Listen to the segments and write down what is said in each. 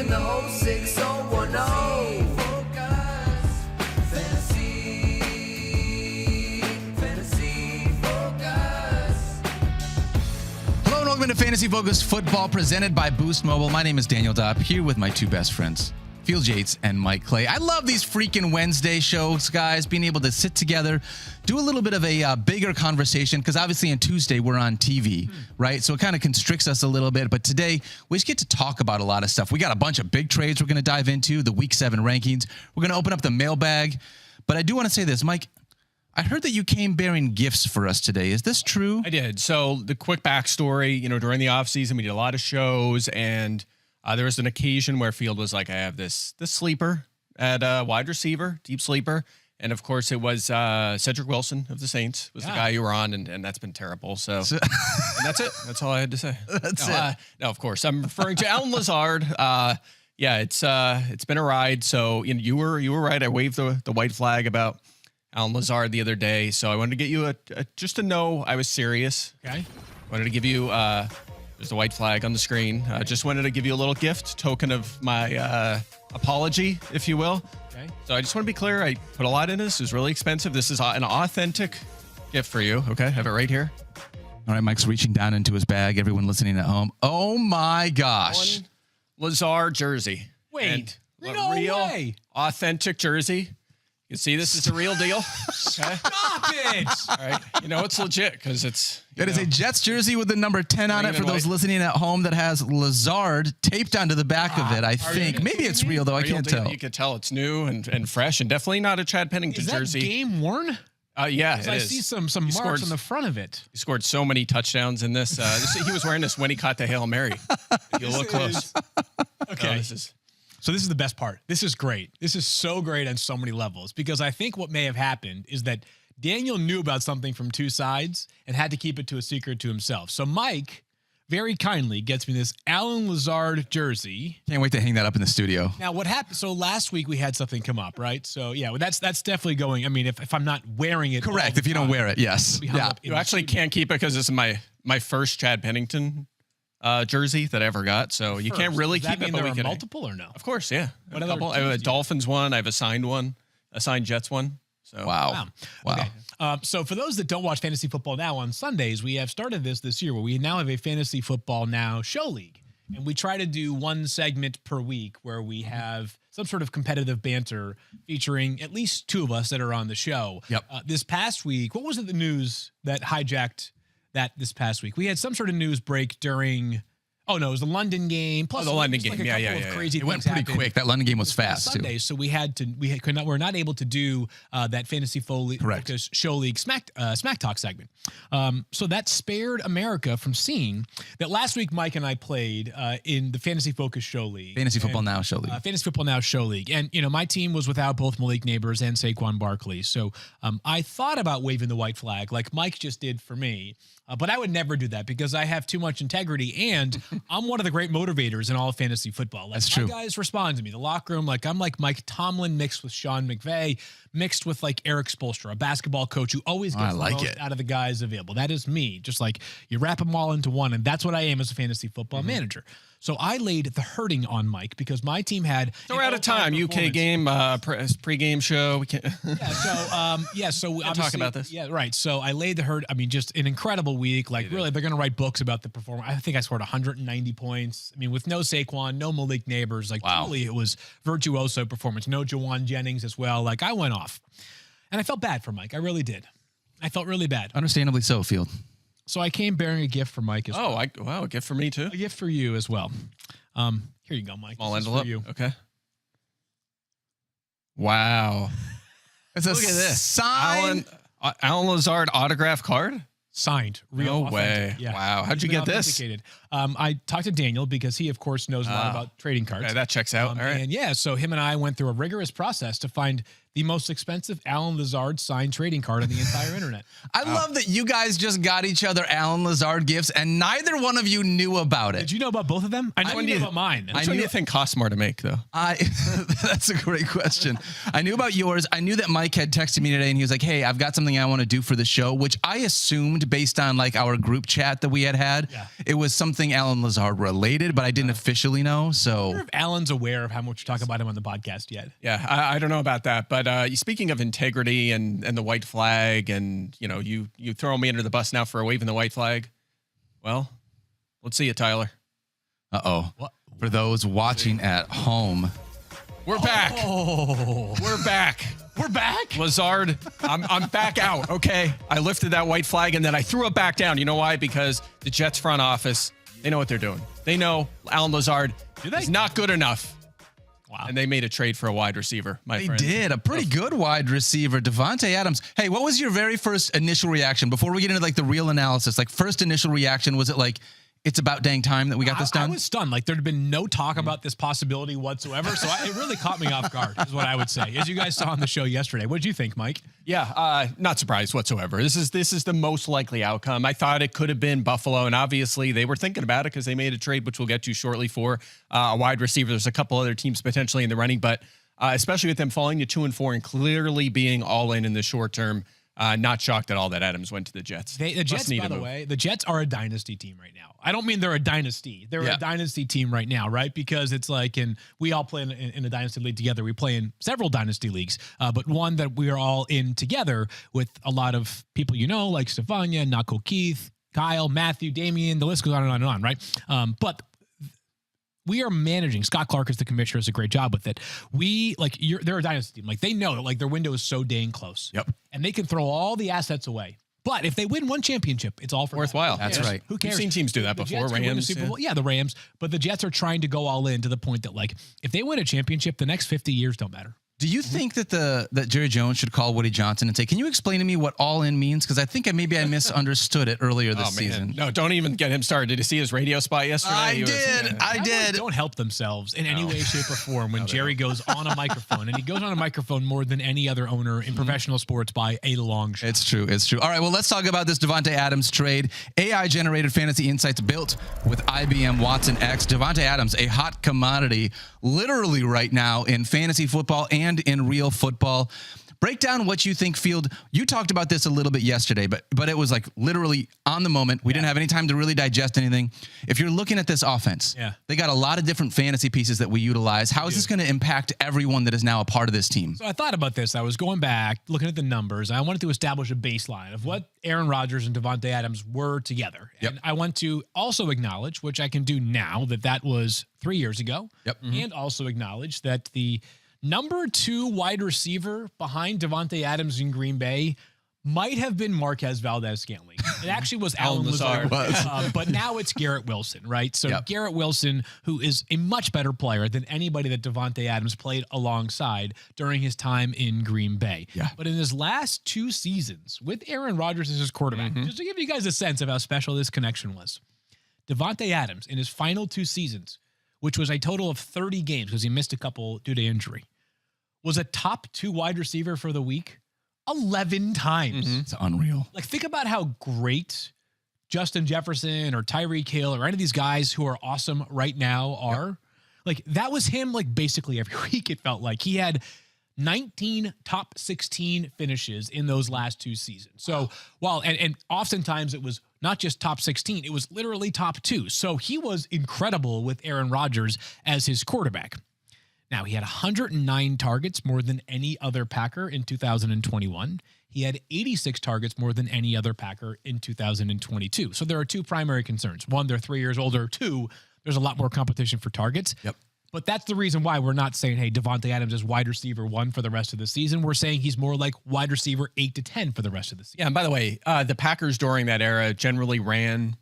the whole 6010. Hello and welcome to Fantasy Focus Football presented by Boost Mobile. My name is Daniel Dopp, here with my two best friends, Yates and Mike Clay. I love these freaking Wednesday shows, guys, being able to sit together, do a little bit of a bigger conversation, because obviously on Tuesday we're on TV, right? So it kind of constricts us a little bit, but today we just get to talk about a lot of stuff. We got a bunch of big trades we're going to dive into, the Week 7 rankings. We're going to open up the mailbag, but I do want to say this, Mike. I heard that you came bearing gifts for us today. Is this true? I did. So the quick backstory, during the offseason, we did a lot of shows, and there was an occasion where Field was like, I have this sleeper at wide receiver, deep sleeper. And of course it was Cedric Wilson of the Saints was the guy you were on, and that's been terrible. So and that's it. That's all I had to say. That's it. No, of course. I'm referring to Alan Lazard. It's been a ride. So you were right. I waved the white flag about Alan Lazard the other day. So I wanted to get you just to know I was serious. Okay. Wanted to give you there's the white flag on the screen. Just wanted to give you a little gift, token of my apology, if you will. Okay. So I just want to be clear. I put a lot into this. It was really expensive. This is an authentic gift for you. Okay. Have it right here. All right, Mike's reaching down into his bag. Everyone listening at home. Oh my gosh. One Lazard jersey. Wait. And No real, way. authentic jersey. You see, this is a real deal. Okay. Stop it. All right. It's legit because it's. That is a Jets jersey with the number 10 on it for those listening at home that has Lazard taped onto the back of it, I think. Maybe it's real, though. I can't tell. You could tell it's new and fresh, and definitely not a Chad Pennington jersey. Is that game worn? Yeah, it I is. see some marks on the front of it. He scored so many touchdowns in this. He was wearing this when he caught the Hail Mary. You'll look close. Okay. So this is the best part. This is great. This is so great on so many levels, because I think what may have happened is that Daniel knew about something from two sides and had to keep it to a secret to himself. So Mike very kindly gets me this Alan Lazard jersey. Can't wait to hang that up in the studio. Now, what happened? So last week we had something come up, right? So yeah, well, that's definitely going. I mean, if I'm not wearing it, Correct. If you don't wear it, yes. Yeah. You actually can't keep it because this is my first Chad Pennington jersey that I ever got. So you can't really keep it. But there are multiple or no? Of course, yeah. What a other couple. I have a teams do you Dolphins one. I have a signed Jets one. So Wow. Okay. So for those that don't watch Fantasy Football Now on Sundays, we have started this year where we now have a Fantasy Football Now show league. And we try to do one segment per week where we have some sort of competitive banter featuring at least two of us that are on the show. Yep. This past week, what was it, the news that hijacked that this past week? We had some sort of news break during... Oh, no, it was the London game. Plus, the London game. Yeah. Crazy It went pretty quick. That London game was fast, too. Sunday, so we were not able to do that Fantasy Focus Show League Smack Talk segment. So that spared America from seeing that last week Mike and I played in the Fantasy Focus Show League. Fantasy Football Now Show League. Fantasy Football Now Show League. And, my team was without both Malik Neighbors and Saquon Barkley. So I thought about waving the white flag like Mike just did for me. But I would never do that because I have too much integrity, and I'm one of the great motivators in all of fantasy football. That's true. Guys respond to me. The locker room, I'm like Mike Tomlin mixed with Sean McVay, mixed with like Eric Spoelstra, a basketball coach who always gets the most out of the guys available. That is me. Just like you wrap them all into one, and that's what I am as a fantasy football manager. So I laid the hurting on Mike because my team had. So we're out of time. UK game, pregame show. We can't. So we talk about this. Yeah, right. So I laid the hurt. I mean, just an incredible week. Like really, they're going to write books about the performance. I think I scored 190 points. I mean, with no Saquon, no Malik Neighbors. Like truly, it was virtuoso performance. No Jawan Jennings as well. Like I went off, and I felt bad for Mike. I really did. I felt really bad. Understandably so, Field. So I came bearing a gift for Mike as well. Wow, a gift for me too. A gift for you as well. Here you go, Mike. Small This is envelope. for you. Okay. Wow. Look at this. Sign. Alan Lazard autograph card? Signed. Real No way. Yeah. Wow. How'd you get this? I talked to Daniel because he, of course, knows a lot about trading cards. Okay, that checks out. All right. And so him and I went through a rigorous process to find the most expensive Alan Lazard signed trading card on the entire internet. I love that you guys just got each other Alan Lazard gifts, and neither one of you knew about it. Did you know about both of them? I know you knew about mine. Which one do you think costs more to make, though? That's a great question. I knew about yours. I knew that Mike had texted me today, and he was like, hey, I've got something I want to do for the show, which I assumed based on like our group chat that we had. Yeah. It was something Alan Lazard related, but I didn't officially know. So I wonder if Alan's aware of how much you talk about him on the podcast yet. Yeah, I don't know about that, but speaking of integrity and the white flag, and you throw me under the bus now for waving the white flag. Well, let's see it, Tyler. What? For those watching at home, we're back. We're back. We're back. Lazard, I'm back out. Okay, I lifted that white flag and then I threw it back down. You know why? Because the Jets front office, they know what they're doing. They know Alan Lazard is not good enough. Wow. And they made a trade for a wide receiver, my friend. They did. A pretty good wide receiver, Davante Adams. Hey, what was your very first initial reaction before we get into like the real analysis? Like first initial reaction, was it like, it's about dang time that we got this done? I was stunned. Like there'd been no talk about this possibility whatsoever. So it really caught me off guard is what I would say. As you guys saw on the show yesterday. What did you think, Mike? Yeah, not surprised whatsoever. This is the most likely outcome. I thought it could have been Buffalo, and obviously they were thinking about it because they made a trade, which we'll get to shortly, for a wide receiver. There's a couple other teams potentially in the running, but especially with them falling to 2-4 and clearly being all in the short term, not shocked at all that Adams went to the Jets. The Jets, by the way, the Jets are a dynasty team right now. I don't mean they're a dynasty. They're a dynasty team right now, right? Because it's like, and we all play in a dynasty league together. We play in several dynasty leagues, but one that we are all in together with a lot of people like Stefania, Nako Keith, Kyle, Matthew, Damian, the list goes on and on and on, right? But we are managing. Scott Clark is the commissioner, does a great job with it. They're a dynasty team. Like they know that like their window is so dang close. Yep. And they can throw all the assets away. But if they win one championship, it's all for worthwhile. That's right. Who cares? We've seen teams do that before. Rams, Super Bowl. Yeah, the Rams. But the Jets are trying to go all in to the point that like if they win a championship, the next 50 years don't matter. Do you think that that Jerry Jones should call Woody Johnson and say, can you explain to me what all in means? Because I think I misunderstood it earlier this season. No, don't even get him started. Did you see his radio spot yesterday? I did. Don't help themselves in any way, shape, or form when Jerry goes on a microphone. And he goes on a microphone more than any other owner in professional sports by a long shot. It's true. It's true. All right, well, let's talk about this Davante Adams trade. AI-generated fantasy insights built with IBM Watson X. Davante Adams, a hot commodity literally right now in fantasy football and in real football. Break down what you think, Field. You talked about this a little bit yesterday, but it was like literally on the moment. We didn't have any time to really digest anything. If you're looking at this offense, they got a lot of different fantasy pieces that we utilize. How is this going to impact everyone that is now a part of this team? So I thought about this. I was going back, looking at the numbers. I wanted to establish a baseline of what Aaron Rodgers and Davante Adams were together. And I want to also acknowledge, which I can do now, that was 3 years ago. And also acknowledge that the number 2 wide receiver behind Davante Adams in Green Bay might have been Marquez Valdez-Scantling. It actually was Alan Lazard. But now it's Garrett Wilson, right? So Garrett Wilson, who is a much better player than anybody that Davante Adams played alongside during his time in Green Bay. But in his last 2 seasons with Aaron Rodgers as his quarterback, just to give you guys a sense of how special this connection was, Davante Adams in his final 2 seasons, which was a total of 30 games because he missed a couple due to injury, was a top 2 wide receiver for the week 11 times. It's unreal. Like, think about how great Justin Jefferson or Tyreek Hill or any of these guys who are awesome right now are. Like, that was him, like, basically every week, it felt like. He had 19 top 16 finishes in those last 2 seasons. So, and oftentimes it was not just top 16, it was literally top 2. So he was incredible with Aaron Rodgers as his quarterback. Now, he had 109 targets, more than any other Packer in 2021. He had 86 targets, more than any other Packer in 2022. So there are 2 primary concerns. 1, they're 3 years older. 2, there's a lot more competition for targets. But that's the reason why we're not saying, hey, Davante Adams is wide receiver 1 for the rest of the season. We're saying he's more like wide receiver 8 to 10 for the rest of the season. Yeah, and by the way, the Packers during that era generally ran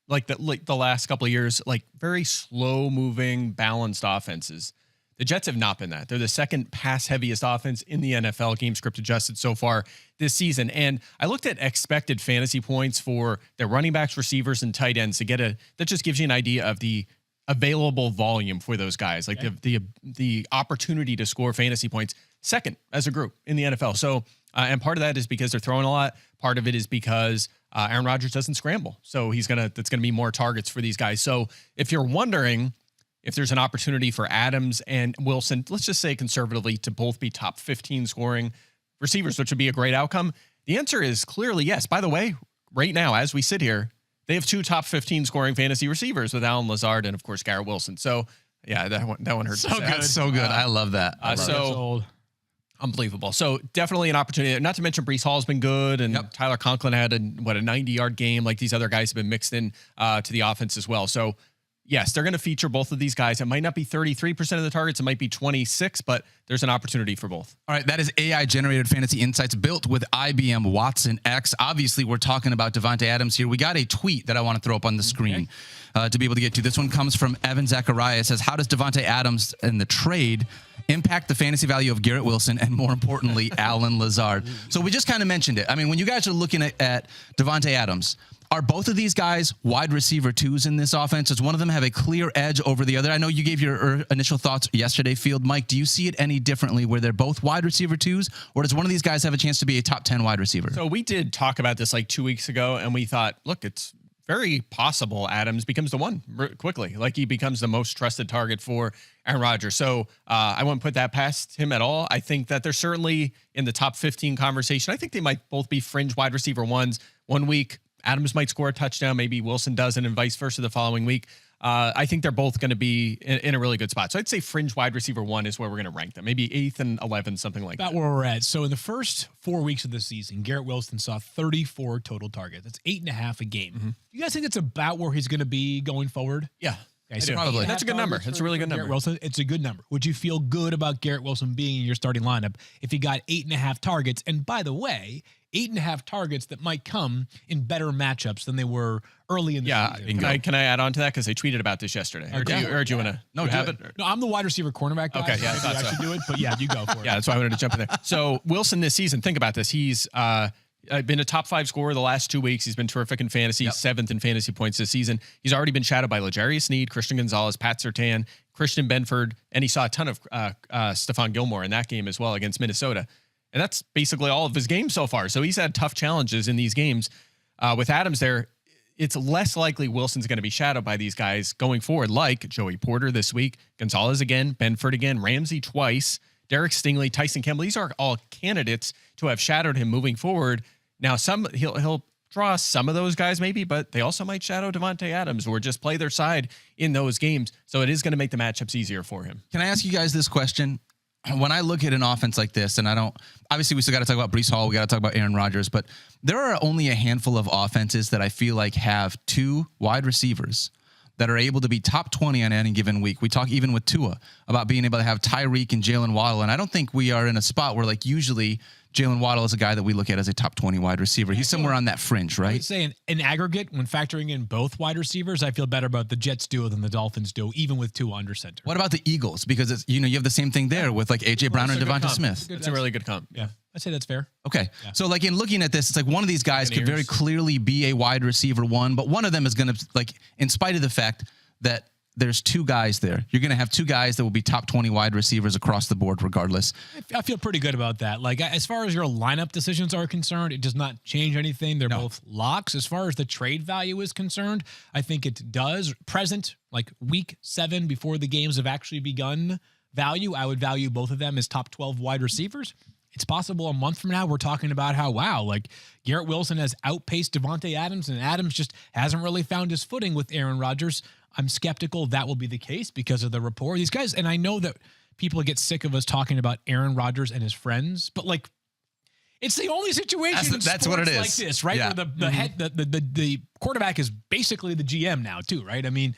like the last couple of years, like very slow-moving, balanced offenses. The Jets have not been that. They're the second pass-heaviest offense in the NFL, game script adjusted so far this season. And I looked at expected fantasy points for their running backs, receivers, and tight ends to get that just gives you an idea of the available volume for those guys, like the opportunity to score fantasy points, second as a group in the NFL. So, and part of that is because they're throwing a lot. Part of it is because Aaron Rodgers doesn't scramble. So that's gonna be more targets for these guys. So if you're wondering if there's an opportunity for Adams and Wilson, let's just say conservatively, to both be top 15 scoring receivers, which would be a great outcome, the answer is clearly yes. By the way, right now, as we sit here, they have 2 top 15 scoring fantasy receivers with Allen Lazard and, of course, Garrett Wilson. So, yeah, that one hurts. So good. So good. I love that. Unbelievable. So definitely an opportunity. Not to mention Breece Hall's been good, and Tyler Conklin had a 90-yard game. Like these other guys have been mixed in to the offense as well. So, yes, they're going to feature both of these guys. It might not be 33% of the targets. It might be 26, but there's an opportunity for both. All right, that is AI-generated fantasy insights built with IBM Watson X. Obviously, we're talking about Davante Adams here. We got a tweet that I want to throw up on the screen to be able to get to. This one comes from Evan Zachariah. It says, how does Davante Adams and the trade impact the fantasy value of Garrett Wilson and, more importantly, Allen Lazard? So we just kind of mentioned it. I mean, when you guys are looking at Davante Adams, are both of these guys wide receiver 2s in this offense? Does one of them have a clear edge over the other? I know you gave your initial thoughts yesterday, Field. Mike, do you see it any differently where they're both wide receiver 2s, or does one of these guys have a chance to be a top 10 wide receiver? So we did talk about this like 2 weeks ago, and we thought, look, it's very possible Adams becomes the one quickly. Like he becomes the most trusted target for Aaron Rodgers. So I wouldn't put that past him at all. I think that they're certainly in the top 15 conversation. I think they might both be fringe wide receiver 1s. 1 week, Adams might score a touchdown. Maybe Wilson doesn't, and vice versa the following week. I think they're both going to be in a really good spot. So I'd say fringe wide receiver 1 is where we're going to rank them. Maybe 8th and 11th, something like that. About where we're at. So in the first 4 weeks of the season, Garrett Wilson saw 34 total targets. That's 8.5 a game. Mm-hmm. You guys think that's about where he's going to be going forward? Yeah. Okay, so probably. That's a good number. That's a really good number. Garrett Wilson, it's a good number. Would you feel good about Garrett Wilson being in your starting lineup if he got 8.5 targets? And by the way, 8.5 targets that might come in better matchups than they were early in the season. Can I add on to that? Because I tweeted about this yesterday. Or do you want to? No, have it. No, I'm the wide receiver cornerback guy. Okay, yeah, so I should do it. But yeah, you go for it. Yeah, that's why I wanted to jump in there. So Wilson this season, think about this. He's been a top 5 scorer the last 2 weeks. He's been terrific in fantasy, 7th in fantasy points this season. He's already been shadowed by L'Jarius Sneed, Christian Gonzalez, Pat Surtain, Christian Benford, and he saw a ton of Stephon Gilmore in that game as well against Minnesota. And that's basically all of his games so far. So he's had tough challenges in these games. With Adams there, it's less likely Wilson's going to be shadowed by these guys going forward, like Joey Porter this week, Gonzalez again, Benford again, Ramsey twice, Derek Stingley, Tyson Campbell. These are all candidates to have shadowed him moving forward. Now, he'll draw some of those guys maybe, but they also might shadow Davante Adams or just play their side in those games. So it is going to make the matchups easier for him. Can I ask you guys this question? When I look at an offense like this, and obviously we still got to talk about Breece Hall, we got to talk about Aaron Rodgers, but there are only a handful of offenses that I feel like have 2 wide receivers that are able to be top 20 on any given week. We talk even with Tua about being able to have Tyreek and Jalen Waddle, and I don't think we are in a spot where like usually Jalen Waddle is a guy that we look at as a top 20 wide receiver. He's somewhere on that fringe, right? I would say in aggregate, when factoring in both wide receivers, I feel better about the Jets duo than the Dolphins duo, even with Tua under center. What about the Eagles? Because it's, you have the same thing there with like A.J. Brown and Devonta Smith. It's a really good comp. Yeah. I'd say that's fair. Okay. Yeah. So like in looking at this, it's like one of these guys could very clearly be a wide receiver 1, but one of them is going to, like, in spite of the fact that there's 2 guys there, you're going to have 2 guys that will be top 20 wide receivers across the board regardless. I feel pretty good about that. Like, as far as your lineup decisions are concerned, it does not change anything. They're both locks. As far as the trade value is concerned, I think it does. Present, like week 7 before the games have actually begun, value, I would value both of them as top 12 wide receivers. It's possible a month from now we're talking about how, wow, like Garrett Wilson has outpaced Davante Adams, and Adams just hasn't really found his footing with Aaron Rodgers. I'm skeptical that will be the case because of the rapport. These guys, and I know that people get sick of us talking about Aaron Rodgers and his friends, but like, it's the only situation that's what it is like this, right? Yeah. Where the quarterback is basically the GM now too, right? I mean,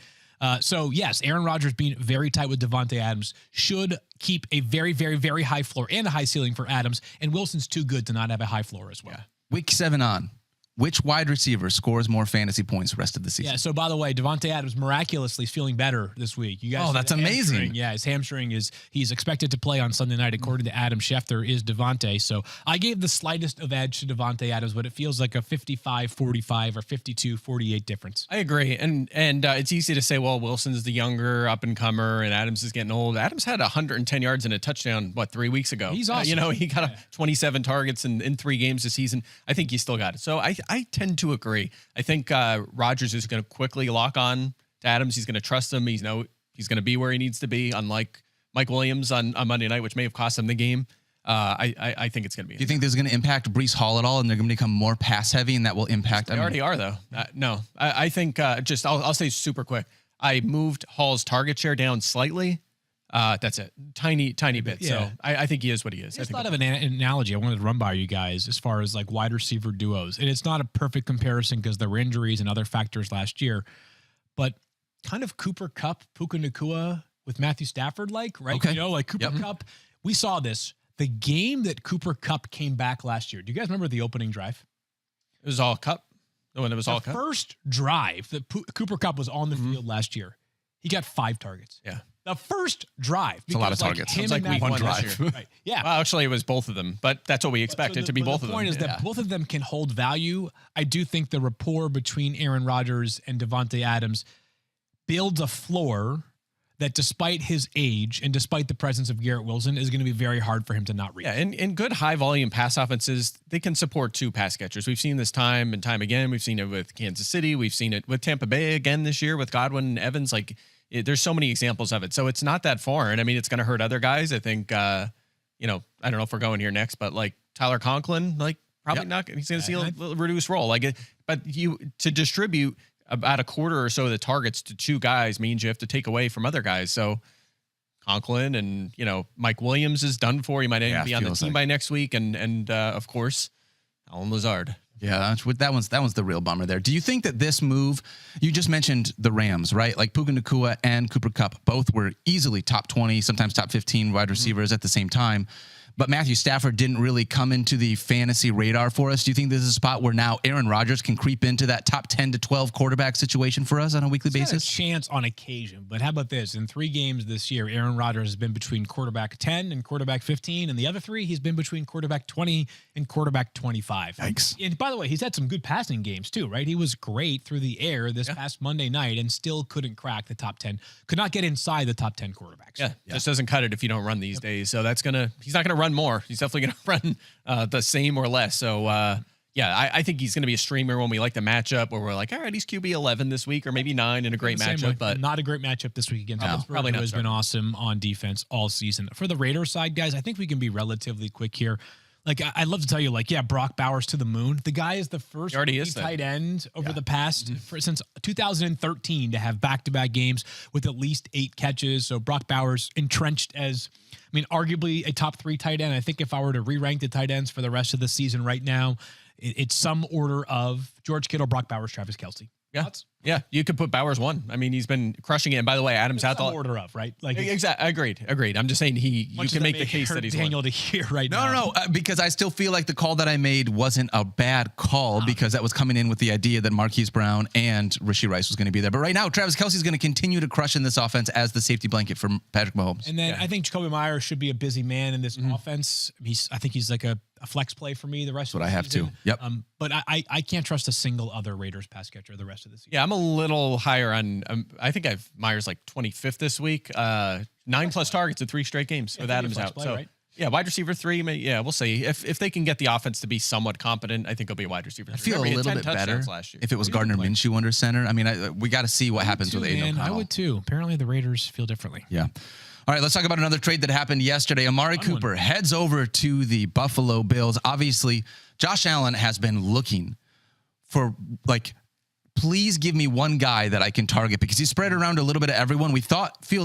so yes, Aaron Rodgers being very tight with Davante Adams should keep a very, very, very high floor and a high ceiling for Adams, and Wilson's too good to not have a high floor as well. Yeah. Week 7 on. which wide receiver scores more fantasy points the rest of the season? Yeah, so by the way, Davante Adams miraculously is feeling better this week. You guys, oh, that's amazing. Yeah, his hamstring he's expected to play on Sunday night, according to Adam Schefter, is Davante. So I gave the slightest of edge to Davante Adams, but it feels like a 55-45 or 52-48 difference. I agree. And it's easy to say, well, Wilson's the younger up-and-comer and Adams is getting old. Adams had 110 yards and a touchdown, 3 weeks ago? He's awesome. He got 27 targets in 3 games this season. I think he still got it. So I tend to agree. I think Rodgers is going to quickly lock on to Adams. He's going to trust him. He's going to be where he needs to be, unlike Mike Williams on Monday night, which may have cost him the game. I think it's going to be. Do you think this is going to impact Breece Hall at all, and they're going to become more pass heavy, and that will impact? They already are, though. No, I think I'll say super quick. I moved Hall's target share down slightly. That's it. Tiny bit. Yeah. So I think he is what he is. I thought of an analogy I wanted to run by you guys as far as like wide receiver duos. And it's not a perfect comparison because there were injuries and other factors last year, but kind of Cooper Kupp, Puka Nacua with Matthew Stafford, right? Okay. Like Cooper Kupp. We saw this. The game that Cooper Kupp came back last year. Do you guys remember the opening drive? It was all Kupp. When it was all the Kupp. First drive that Cooper Kupp was on the field last year, he got 5 targets. Yeah. The first drive. It's a lot of targets. Him It's like and week Matt one Ryan- this year. Right. Yeah. Well, actually, it was both of them, but that's what we expected to be both of them. The point is that both of them can hold value. I do think the rapport between Aaron Rodgers and Davante Adams builds a floor that, despite his age and despite the presence of Garrett Wilson, is going to be very hard for him to not reach. Yeah, and good high-volume pass offenses, they can support 2 pass catchers. We've seen this time and time again. We've seen it with Kansas City. We've seen it with Tampa Bay again this year with Godwin and Evans. There's so many examples of it. So it's not that foreign. I mean, it's going to hurt other guys. I think, I don't know if we're going here next, but Tyler Conklin, probably not. He's going to see a reduced role. But to distribute about a quarter or so of the targets to 2 guys means you have to take away from other guys. So Conklin and, Mike Williams is done for. He might even be on the team by next week. And of course, Alan Lazard. Yeah, that one's the real bummer there. Do you think that this move, you just mentioned the Rams, right? Like Puka Nacua and Cooper Kupp both were easily top 20, sometimes top 15 wide receivers at the same time. But Matthew Stafford didn't really come into the fantasy radar for us. Do you think this is a spot where now Aaron Rodgers can creep into that top 10 to 12 quarterback situation for us on a weekly basis? A chance on occasion, but how about this? In 3 games this year, Aaron Rodgers has been between quarterback 10 and quarterback 15, and the other 3, he's been between quarterback 20 and quarterback 25. Yikes. And by the way, he's had some good passing games too, right? He was great through the air this past Monday night and still couldn't crack the top 10, could not get inside the top 10 quarterbacks. Yeah, just doesn't cut it if you don't run these days. So he's not going to run more. He's definitely going to run the same or less. So, I think he's going to be a streamer when we like the matchup where we're like, all right, he's QB 11 this week or maybe 9 in a great matchup. But not a great matchup this week against Pittsburgh, probably not. Who has been awesome on defense all season. For the Raiders side, guys, I think we can be relatively quick here. I'd love to tell you, Brock Bowers to the moon. The guy is the first tight end over the past since 2013 to have back-to-back games with at least 8 catches. So Brock Bowers entrenched as, arguably a top 3 tight end. I think if I were to re-rank the tight ends for the rest of the season right now, it's some order of George Kittle, Brock Bowers, Travis Kelce. Yeah. Yeah, you could put Bowers 1. He's been crushing it. And by the way, Adams out the order of, right? Exactly. Agreed. I'm just saying you can make the case that he's Daniel to hear right now. No, because I still feel like the call that I made wasn't a bad call because that was coming in with the idea that Marquise Brown and Rashee Rice was going to be there. But right now, Travis Kelce is going to continue to crush in this offense as the safety blanket for Patrick Mahomes. And then I think Jacoby Myers should be a busy man in this offense. I think he's like a flex play for me the rest of the season. That's what I have too. Yep. But I can't trust a single other Raiders pass catcher the rest of the season. Yeah, I'm a little higher on. I think I've Myers 25th this week. 9+ targets in 3 straight games with Adams out. Play, so right? yeah, wide receiver 3. Yeah, we'll see if they can get the offense to be somewhat competent. I think it'll be a wide receiver 3. I feel a little bit better last year. if it was Gardner Minshew under center. We got to see what happens with Aiden O'Connell. I would too. Apparently, the Raiders feel differently. Yeah. All right, let's talk about another trade that happened yesterday. Amari Cooper heads over to the Buffalo Bills. Obviously, Josh Allen has been looking for, please give me one guy that I can target because he spread around a little bit of everyone.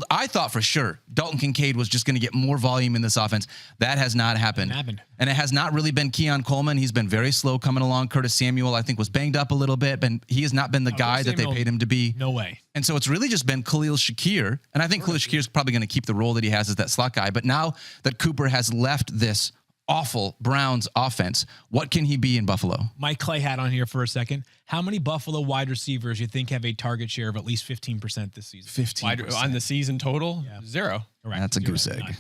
I thought for sure Dalton Kincaid was just going to get more volume in this offense. That has not happened. And it has not really been Keon Coleman. He's been very slow coming along. Curtis Samuel, I think, was banged up a little bit, but he has not been the guy that they paid him to be. No way. And so it's really just been Khalil Shakir. And I think Khalil Shakir is probably going to keep the role that he has as that slot guy. But now that Cooper has left this awful Browns offense. What can he be in Buffalo? Mike Clay hat on here for a second. How many Buffalo wide receivers you think have a target share of at least 15% this season? 15% on the season total? Yeah. 0. Correct. That's a goose egg.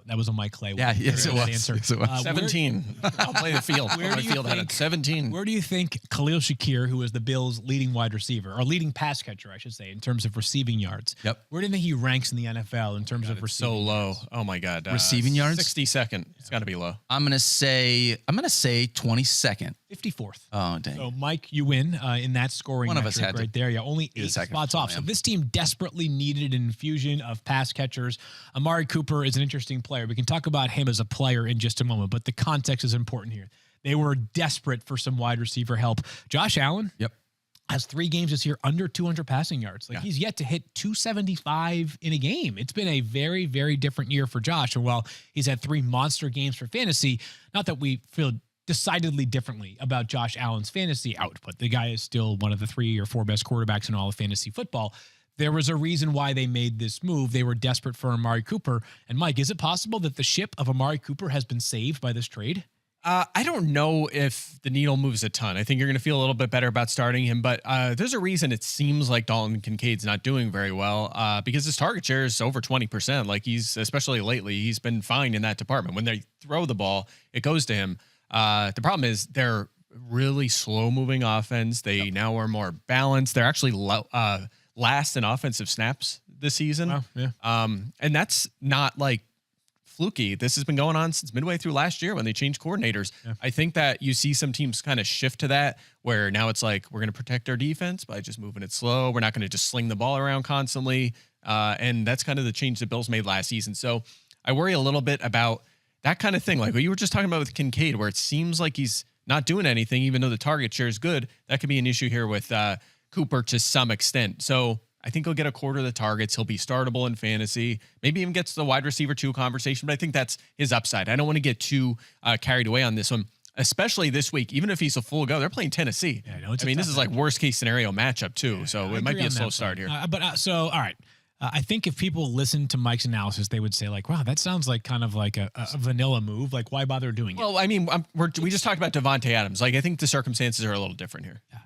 That was a Mike Clay. Yeah, yes, it was. Answer. Yes, it was. 17. I'll play the field. Where do you think, 17. Where do you think Khalil Shakir, who is the Bills' leading wide receiver, or leading pass catcher, I should say, in terms of receiving yards? Yep. Where do you think he ranks in the NFL in terms of receiving so low? yards? Oh my God. Receiving yards? 62nd. It's got to be low. I'm gonna say 22nd. 54th. Oh dang. So Mike, you win in that scoring. One of us had right there. Yeah, only 8 spots off. So this team desperately needed an infusion of pass catchers. Amari Cooper is an interesting player. We can talk about him as a player in just a moment, but the context is important here. They were desperate for some wide receiver help. Josh Allen. Yep. Has 3 games this year under 200 passing yards. He's yet to hit 275 in a game. It's been a very, very different year for Josh. And while he's had 3 monster games for fantasy, not that we feel decidedly differently about Josh Allen's fantasy output. The guy is still one of the 3 or 4 best quarterbacks in all of fantasy football. There was a reason why they made this move. They were desperate for Amari Cooper. And Mike, is it possible that the ship of Amari Cooper has been saved by this trade? I don't know if the needle moves a ton. I think you're going to feel a little bit better about starting him, but there's a reason it seems like Dalton Kincaid's not doing very well because his target share is over 20%. Like especially lately, he's been fine in that department. When they throw the ball, it goes to him. The problem is they're really slow moving offense. They now are more balanced. They're actually last in offensive snaps this season. Wow, yeah. And that's not like fluky. This has been going on since midway through last year when they changed coordinators. Yeah. I think that you see some teams kind of shift to that where now it's like, we're going to protect our defense by just moving it slow. We're not going to just sling the ball around constantly. And that's kind of the change the Bills made last season. So I worry a little bit about that kind of thing. Like what you were just talking about with Kincaid, where it seems like he's not doing anything, even though the target share is good. That could be an issue here with Cooper to some extent. So I think he'll get a quarter of the targets. He'll be startable in fantasy. Maybe even gets the wide receiver 2 conversation, but I think that's his upside. I don't want to get too carried away on this one, especially this week. Even if he's a full go, they're playing Tennessee. Yeah, I mean, this is like worst case scenario matchup too. Yeah, so it might be a slow start here. So, all right. I think if people listen to Mike's analysis, they would say like, wow, that sounds like kind of like a vanilla move. Like, why bother doing it? Well, I mean, we just talked about Davante Adams. Like, I think the circumstances are a little different here. Yeah.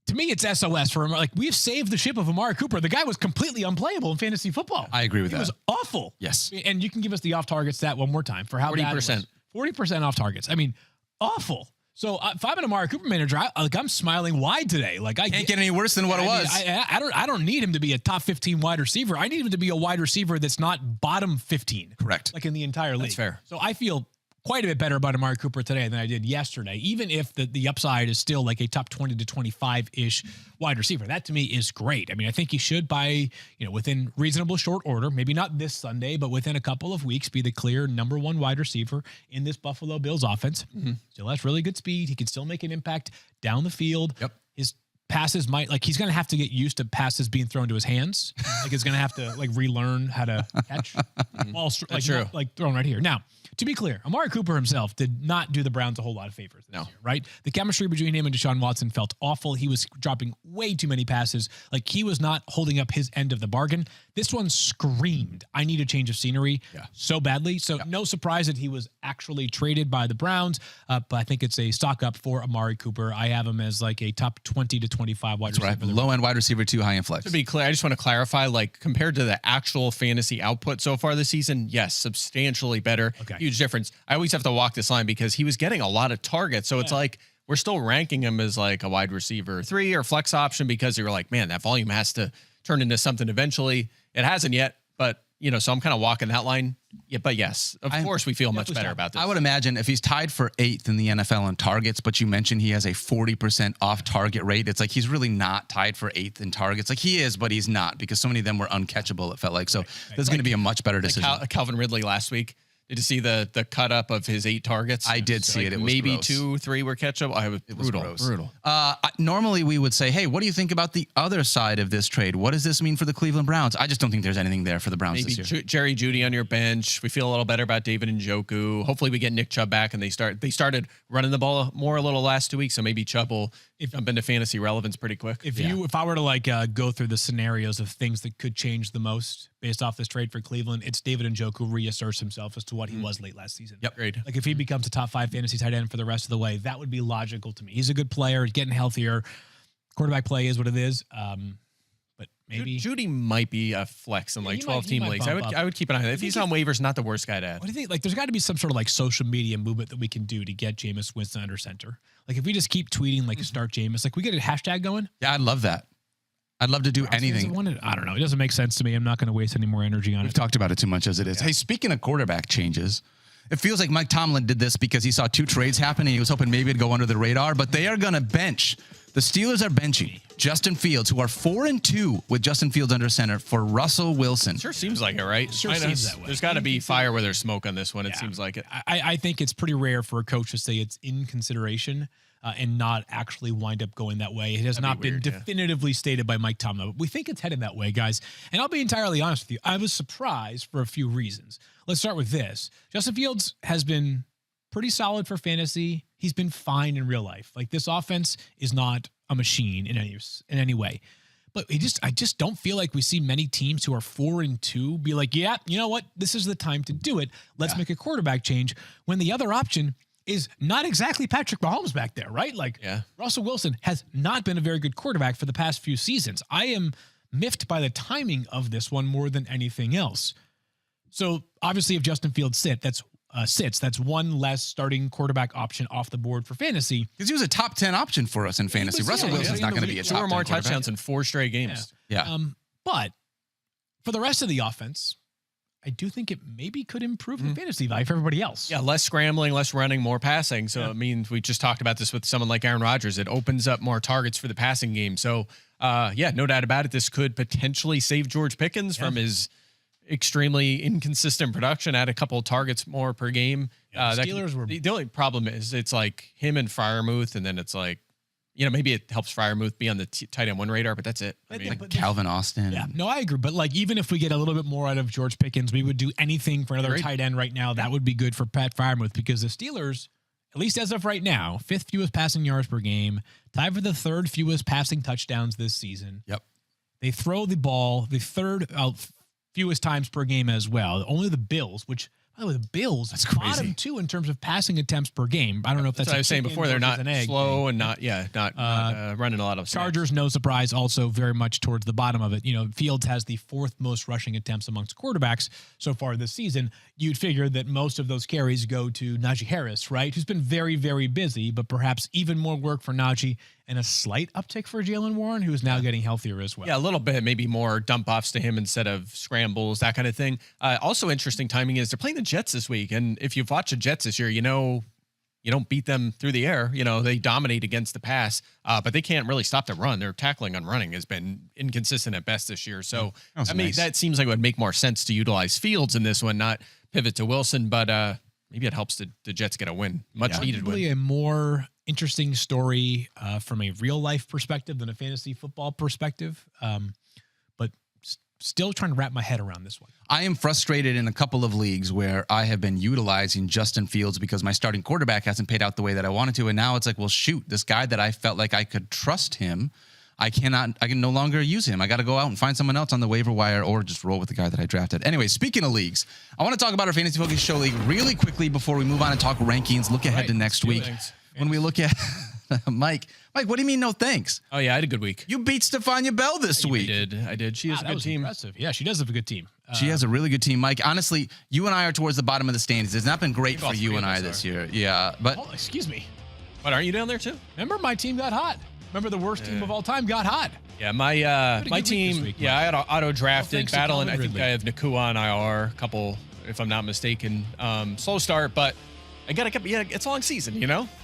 To me, it's SOS for him. Like, we've saved the ship of Amari Cooper. The guy was completely unplayable in fantasy football. I agree with that. It was awful. Yes. And you can give us the off-target stat one more time for how 40%. 40% off targets. I mean, awful. So if I'm an Amari Cooper manager, I'm smiling wide today. Like I can't get any worse than what it was. I don't need him to be a top 15 wide receiver. I need him to be a wide receiver that's not bottom 15. Correct. Like in the entire league. That's fair. So I feel quite a bit better about Amari Cooper today than I did yesterday, even if the upside is still like a top 20 to 25-ish wide receiver. That to me is great. I mean, I think he should within reasonable short order, maybe not this Sunday, but within a couple of weeks, be the clear number 1 wide receiver in this Buffalo Bills offense. Mm-hmm. Still has really good speed. He can still make an impact down the field. Yep. His passes he's going to have to get used to passes being thrown to his hands. Like he's going to have to relearn how to catch. Like thrown right here. Now, to be clear, Amari Cooper himself did not do the Browns a whole lot of favors this year, right? The chemistry between him and Deshaun Watson felt awful. He was dropping way too many passes. Like he was not holding up his end of the bargain. This one screamed, I need a change of scenery so badly. So no surprise that he was actually traded by the Browns. But I think it's a stock up for Amari Cooper. I have him as like a top 20 to 25 wide receiver. Right. Low end wide receiver 2, high end flex. To be clear, I just want to clarify, like compared to the actual fantasy output so far this season, yes, substantially better. Okay. Huge difference. I always have to walk this line because he was getting a lot of targets. So it's like we're still ranking him as like a wide receiver 3 or flex option because you were like, man, that volume has to turn into something eventually. It hasn't yet, but so I'm kind of walking that line. Yeah, but yes, of course we feel much better about this. I would imagine if he's tied for 8th in the NFL in targets, but you mentioned he has a 40% off target rate. It's like he's really not tied for 8th in targets. Like he is, but he's not because so many of them were uncatchable. It felt like this is going to be a much better decision. Like Calvin Ridley last week. Did you see the cut up of his 8 targets? I did see it. It was maybe gross. 2, 3 were catch-up. It was brutal. Normally we would say, hey, what do you think about the other side of this trade? What does this mean for the Cleveland Browns? I just don't think there's anything there for the Browns maybe this year. Jerry Jeudy on your bench. We feel a little better about David Njoku. Hopefully we get Nick Chubb back and they started running the ball more a little last 2 weeks, so maybe Chubb will jump into fantasy relevance pretty quick. If I were to go through the scenarios of things that could change the most based off this trade for Cleveland, it's David Njoku reasserts himself as to what he was late last season. Yep, great. Like if he becomes a top 5 fantasy tight end for the rest of the way, that would be logical to me. He's a good player, he's getting healthier. Quarterback play is what it is. But maybe Judy might be a flex in like 12-team leagues. I would keep an eye on it. If he's on waivers, not the worst guy to add. What do you think? Like, there's got to be some sort of like social media movement that we can do to get Jameis Winston under center. Like, if we just keep tweeting like start Jameis, like we get a hashtag going. Yeah, I'd love that. I'd love to do anything. I don't know. It doesn't make sense to me. I'm not going to waste any more energy on We've it. talked about it too much as it is. Hey, speaking of quarterback changes, it feels like Mike Tomlin did this because he saw 2 trades happen and he was hoping maybe it'd go under the radar, but they are going to bench. The Steelers are benching Justin Fields, who are 4-2 with Justin Fields under center for Russell Wilson. Sure seems like it, right? Sure seems that way. There's got to be fire where there's smoke on this one. It seems like it. I think it's pretty rare for a coach to say it's in consideration and not actually wind up going that way. It has not been definitively stated by Mike Tomlin, but we think it's headed that way, guys. And I'll be entirely honest with you. I was surprised for a few reasons. Let's start with this. Justin Fields has been pretty solid for fantasy. He's been fine in real life. Like, this offense is not a machine in any way. But I just don't feel like we see many teams who are 4-2 be like, yeah, you know what? This is the time to do it. Let's make a quarterback change, when the other option is not exactly Patrick Mahomes back there, right? Like, Russell Wilson has not been a very good quarterback for the past few seasons. I am miffed by the timing of this one more than anything else. So obviously, if Justin Fields sits, that's one less starting quarterback option off the board for fantasy. Because he was a top 10 option for us in fantasy. Russell Wilson's not going to be a top 10 4 more quarterback. touchdowns in 4 straight games. Yeah. But for the rest of the offense, I do think it maybe could improve the fantasy value for everybody else. Yeah, less scrambling, less running, more passing. So it means we just talked about this with someone like Aaron Rodgers. It opens up more targets for the passing game. So, no doubt about it. This could potentially save George Pickens from his extremely inconsistent production, add a couple of targets more per game. The only problem is it's like him and Freiermuth, and then it's like, maybe it helps Freiermuth be on the tight end 1 radar, but that's it. I mean, like Calvin Austin. Yeah, no, I agree. But like, even if we get a little bit more out of George Pickens, we would do anything for another tight end right now. That would be good for Pat Freiermuth, because the Steelers, at least as of right now, 5th fewest passing yards per game, tied for the 3rd fewest passing touchdowns this season. Yep. They throw the ball the 3rd fewest times per game as well. Only the Bills, which, by the way, the Bills, that's crazy, bottom 2 in terms of passing attempts per game. I don't know if that's what I was saying before. They're not slow and not running a lot of snaps. Chargers, no surprise, also very much towards the bottom of it. Fields has the 4th most rushing attempts amongst quarterbacks so far this season. You'd figure that most of those carries go to Najee Harris, right? Who's been very, very busy, but perhaps even more work for Najee and a slight uptick for Jaylen Warren, who is now getting healthier as well. Yeah, a little bit, maybe more dump offs to him instead of scrambles, that kind of thing. Also interesting timing is they're playing the Jets this week. And if you've watched the Jets this year, you don't beat them through the air. They dominate against the pass, but they can't really stop the run. Their tackling on running has been inconsistent at best this year. So, that seems like it would make more sense to utilize Fields in this one, not pivot to Wilson, but maybe it helps the Jets get a win. Much needed win. A more interesting story from a real life perspective than a fantasy football perspective. But still trying to wrap my head around this one. I am frustrated in a couple of leagues where I have been utilizing Justin Fields because my starting quarterback hasn't paid out the way that I wanted to. And now it's like, well, shoot, this guy that I felt like I could trust him, I can no longer use him. I got to go out and find someone else on the waiver wire or just roll with the guy that I drafted. Anyway, speaking of leagues, I want to talk about our Fantasy Focus Show League really quickly before we move on and talk rankings, look ahead to next week. When we look at Mike, what do you mean no thanks? Oh, yeah, I had a good week. You beat Stefania Bell this week. I did. She has a good team. Impressive. Yeah, she does have a good team. She has a really good team, Mike. Honestly, you and I are towards the bottom of the standings. It's not been great for you and I this year. Yeah, but excuse me. What, aren't you down there too? Remember, my team got hot. Remember, the worst team of all time got hot. Yeah, my team. Week, I had auto drafted battle, and I think I have Nakua on IR. A couple, if I'm not mistaken. Slow start, but I got to. Yeah, it's a long season,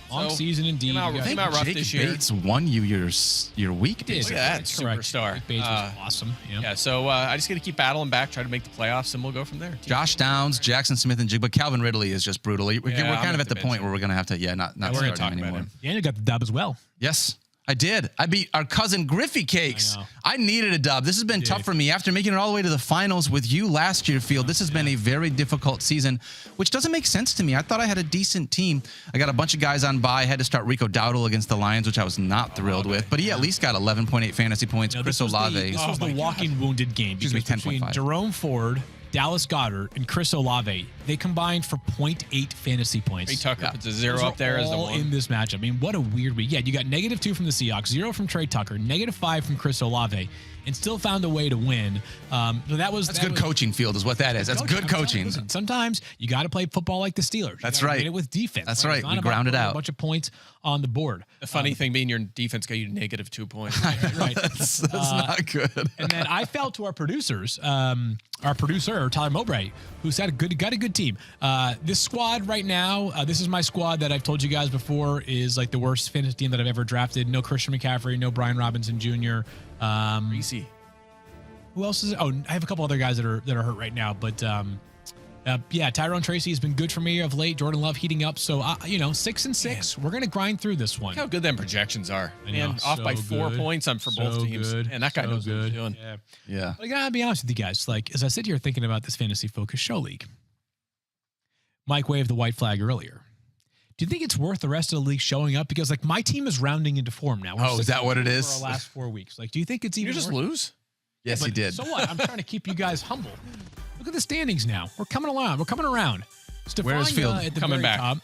Long season indeed. Came out rough Jake this year. Bates won you your week. Look at that superstar. Jake Bates was awesome. Yeah, so I just got to keep battling back, try to make the playoffs, and we'll go from there. Josh Downs, Jackson Smith, and Jig, but Calvin Ridley is just brutal. We're kind of at the point where we're going to have to, not start him anymore. Daniel got the dub as well. Yes. I did. I beat our cousin Griffey Cakes. I needed a dub. This has been tough for me after making it all the way to the finals with you last year, Field. This has been a very difficult season, which doesn't make sense to me. I thought I had a decent team. I got a bunch of guys on bye. I had to start Rico Dowdle against the Lions, which I was not thrilled with. But he at least got 11.8 fantasy points. Chris Olave. This was the walking wounded game. Excuse me, 10.5. Jerome Ford, Dallas Goedert, and Chris Olave, they combined for 0.8 fantasy points. Trey Tucker puts a 0 up there as the one. In this matchup. I mean, what a weird week. Yeah, you got -2 from the Seahawks, 0 from Trey Tucker, -5 from Chris Olave, and still found a way to win. So that's good coaching, Field, is what that is. That's good coaching. Listen, sometimes you got to play football like the Steelers. That's right. Win it with defense. That's right. We grounded out a bunch of points on the board. The funny thing being your defense got you -2 points. Right. That's not good. And then I fell to our producers, our producer, Tyler Mowbray, who said got a good team. This squad right now, this is my squad that I've told you guys before is like the worst fantasy team that I've ever drafted. No Christian McCaffrey, no Brian Robinson Jr. Reese. Who else is it? Oh, I have a couple other guys that are hurt right now, but yeah, Tyrone Tracy has been good for me of late. Jordan Love heating up, so 6-6. We're gonna grind through this one. Look how good them projections are. And off by 4 points for both teams. Good. And that guy knows what he's doing. Yeah. But I gotta be honest with you guys. Like, as I sit here thinking about this fantasy focus show league, Mike waved the white flag earlier. Do you think it's worth the rest of the league showing up? Because like my team is rounding into form now. Oh, is that what it is? For our last 4 weeks. Like, do you think it's even You just worth lose? Yes, he did. So what? I'm trying to keep you guys humble. Look at the standings now. We're coming along. We're coming around. Where is Field? At the Coming very back. top.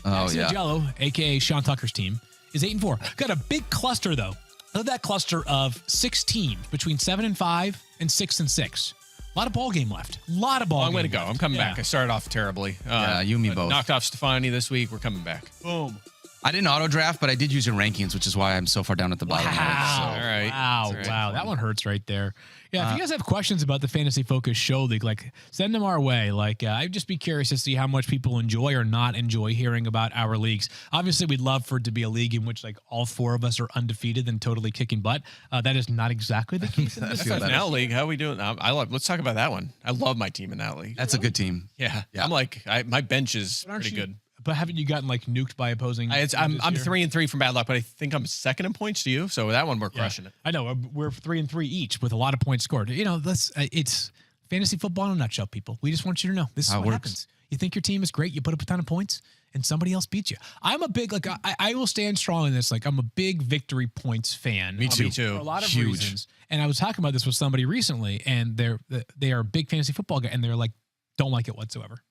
Oh, yeah. Jello, a.k.a. Sean Tucker's team, is 8-4. Got a big cluster, though. Look at that cluster of 6 teams between 7-5 and 6-6. A lot of ball game left. A lot of ball game Long way to go. left. I'm coming back. I started off terribly. Yeah, you and me but both. Knocked off Stefani this week. We're coming back. Boom. I didn't auto draft, but I did use your rankings, which is why I'm so far down at the bottom. Wow. All right. Wow. That's all right. Wow. That one hurts right there. Yeah. If you guys have questions about the Fantasy Focus Show League, like send them our way. Like I'd just be curious to see how much people enjoy or not enjoy hearing about our leagues. Obviously, we'd love for it to be a league in which like all 4 of us are undefeated and totally kicking butt. That is not exactly the case in this Now league, how are we doing? Let's talk about that one. I love my team in that league. That's a good team. Yeah. Yeah. I'm like, my bench is But aren't pretty you- good. But haven't you gotten like nuked by opposing? I'm teams this year? 3-3 from bad luck, but I think I'm second in points to you. So that one we're Yeah. crushing it. I know we're 3-3 each with a lot of points scored. It's fantasy football in a nutshell, people. We just want you to know this is How it what works. happens. You think your team is great, you put up a ton of points, and somebody else beats you. I'm a big I will stand strong in this. Like I'm a big victory points fan. Me too. For a lot of Huge. reasons. And I was talking about this with somebody recently, and they are a big fantasy football guy, and they're like, don't like it whatsoever.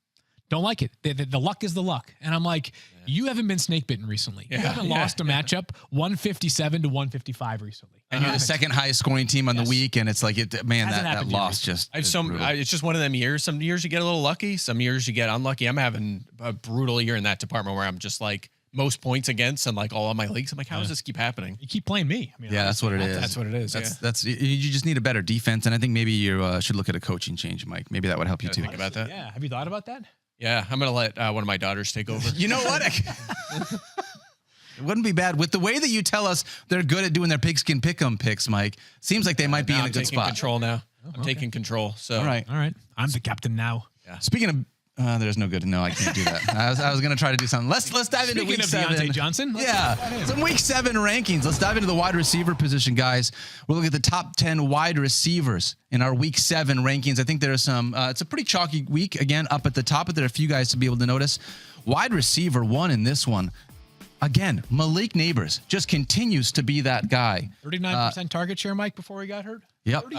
Don't like it. The luck is the luck. And I'm like, you haven't been snake bitten recently. You haven't lost a matchup 157 to 155 recently. And you're the second highest scoring team on the week, and it's like, that Hasn't happened yet loss recently. just. It's just one of them years. Some years you get a little lucky. Some years you get unlucky. I'm having a brutal year in that department where I'm just like most points against and like all of my leagues. I'm like, how does this keep happening? You keep playing me. I mean, Yeah, that's what it is. That's what it is. That's you just need a better defense, and I think maybe you should look at a coaching change, Mike. Maybe that would help you too. Think about that. Yeah. Have you thought about that? Yeah, I'm gonna let one of my daughters take over. You know what? It wouldn't be bad with the way that you tell us they're good at doing their pigskin pick'em picks, Mike. Seems like they might be in Now a I'm good taking spot. control now. I'm taking control. So All right. I'm the captain now. Speaking of, there's no good. No, I can't do that. I was gonna try to do something. Let's dive into Speaking week of 7. Deontay Johnson, Some week 7 rankings. Let's dive into the wide receiver position, guys. We'll look at the top 10 wide receivers in our week 7 rankings. I think there are some. It's a pretty chalky week. Again, up at the top, but there are a few guys to be able to notice. Wide receiver 1 in this one. Again, Malik Neighbors just continues to be that guy. 39% target share, Mike, before he got hurt. Yep.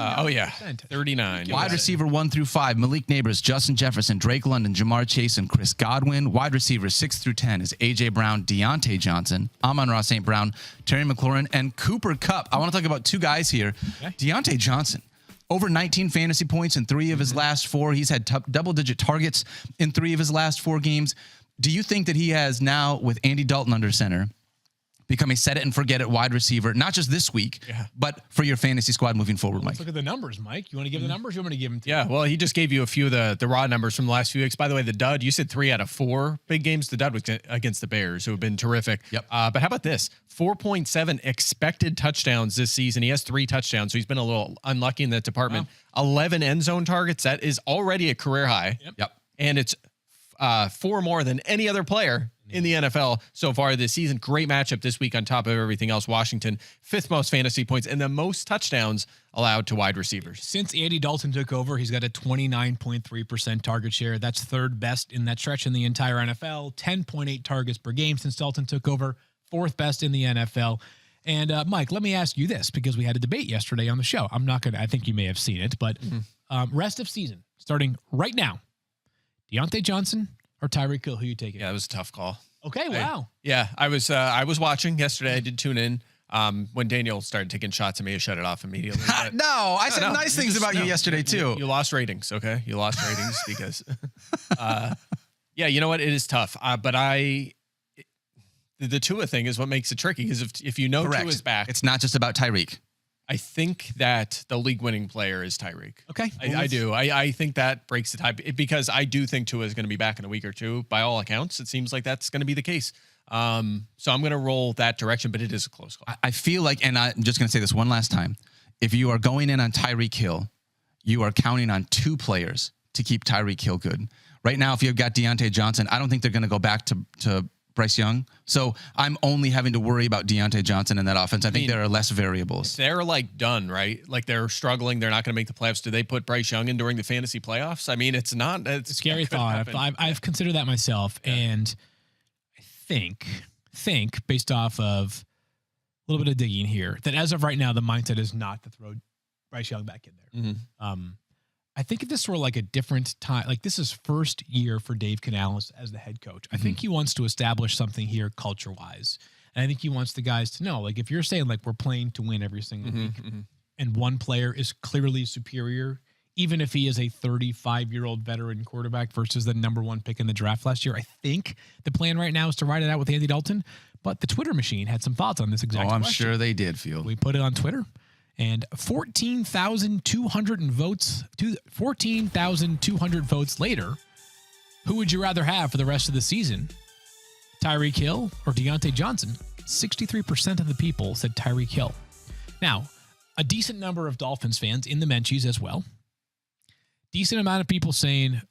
39. Wide receiver 1 through 5, Malik Neighbors, Justin Jefferson, Drake London, Jamar Chase, and Chris Godwin. Wide receivers 6 through 10 is A.J. Brown, Deontay Johnson, Amon-Ra St. Brown, Terry McLaurin, and Cooper Kupp. I want to talk about 2 guys here. Okay. Deontay Johnson, over 19 fantasy points in 3 of his last 4. He's had double-digit targets in 3 of his last 4 games. Do you think that he has now, with Andy Dalton under center, become a set-it-and-forget-it wide receiver, not just this week, but for your fantasy squad moving forward, Mike? Let's look at the numbers, Mike. You want to give the numbers? You want me to give them to you? Yeah, well, he just gave you a few of the raw numbers from the last few weeks. By the way, the dud, you said 3 out of 4 big games. The dud was against the Bears, who have been terrific. Yep. But how about this? 4.7 expected touchdowns this season. He has 3 touchdowns, so he's been a little unlucky in that department. Wow. 11 end zone targets. That is already a career high. Yep. And it's 4 more than any other player in the NFL so far this season. Great matchup this week on top of everything else. Washington, 5th most fantasy points and the most touchdowns allowed to wide receivers. Since Andy Dalton took over, he's got a 29.3% target share. That's 3rd best in that stretch in the entire NFL. 10.8 targets per game since Dalton took over. 4th best in the NFL. And Mike, let me ask you this, because we had a debate yesterday on the show. I think you may have seen it, but rest of season, starting right now, Deontay Johnson or Tyreek Hill, who you taking? Yeah, it was a tough call. Okay, wow. I was watching yesterday. I did tune in. When Daniel started taking shots at me, I shut it off immediately. No, I said nice things about you yesterday too. You lost ratings, okay? You lost ratings because, yeah, you know what? It is tough. But the Tua thing is what makes it tricky, because if you know Correct. Tua's back, It's not just about Tyreek. I think that the league-winning player is Tyreek. Okay. I do. I think that breaks the tie, because I do think Tua is going to be back in a week or two. By all accounts, it seems like that's going to be the case. So I'm going to roll that direction, but it is a close call. I feel like, and I'm just going to say this one last time, if you are going in on Tyreek Hill, you are counting on 2 players to keep Tyreek Hill good. Right now, if you've got Deontay Johnson, I don't think they're going to go back to Bryce Young. So I'm only having to worry about Deontay Johnson in that offense. I think there are less variables. They're like done, right? Like they're struggling. They're not going to make the playoffs. Do they put Bryce Young in during the fantasy playoffs? I mean, it's not. It's a scary thought. I've considered that myself. Yeah. And I think based off of a little bit of digging here, that as of right now, the mindset is not to throw Bryce Young back in there. Mm-hmm. I think if this were like a different time, like this is first year for Dave Canales as the head coach. I think he wants to establish something here culture-wise. And I think he wants the guys to know, like, if you're saying, like, we're playing to win every single week, and one player is clearly superior, even if he is a 35-year-old veteran quarterback versus the number 1 pick in the draft last year, I think the plan right now is to ride it out with Andy Dalton. But the Twitter machine had some thoughts on this exact question. I'm sure they did, Field. We put it on Twitter. And 14,200 votes later, who would you rather have for the rest of the season? Tyreek Hill or Deontay Johnson? 63% of the people said Tyreek Hill. Now, a decent number of Dolphins fans in the Menchies as well. Decent amount of people saying,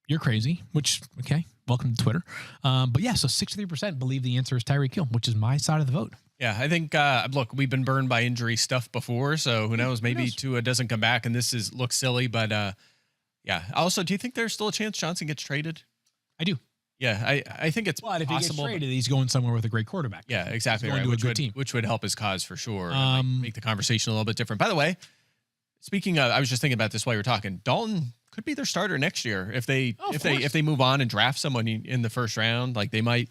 you're crazy, which, okay, welcome to Twitter. But yeah, so 63% believe the answer is Tyreek Hill, which is my side of the vote. Yeah, I think, look, we've been burned by injury stuff before, so who knows? Maybe Tua doesn't come back, and this looks silly, but yeah. Also, do you think there's still a chance Johnson gets traded? I do. Yeah, I think it's possible. If he gets traded, but he's going somewhere with a great quarterback. Yeah, exactly right. To a good team. Which would help his cause for sure. And make the conversation a little bit different. By the way, speaking of, I was just thinking about this while you were talking. Dalton could be their starter next year if they move on and draft someone in the first round. Like they might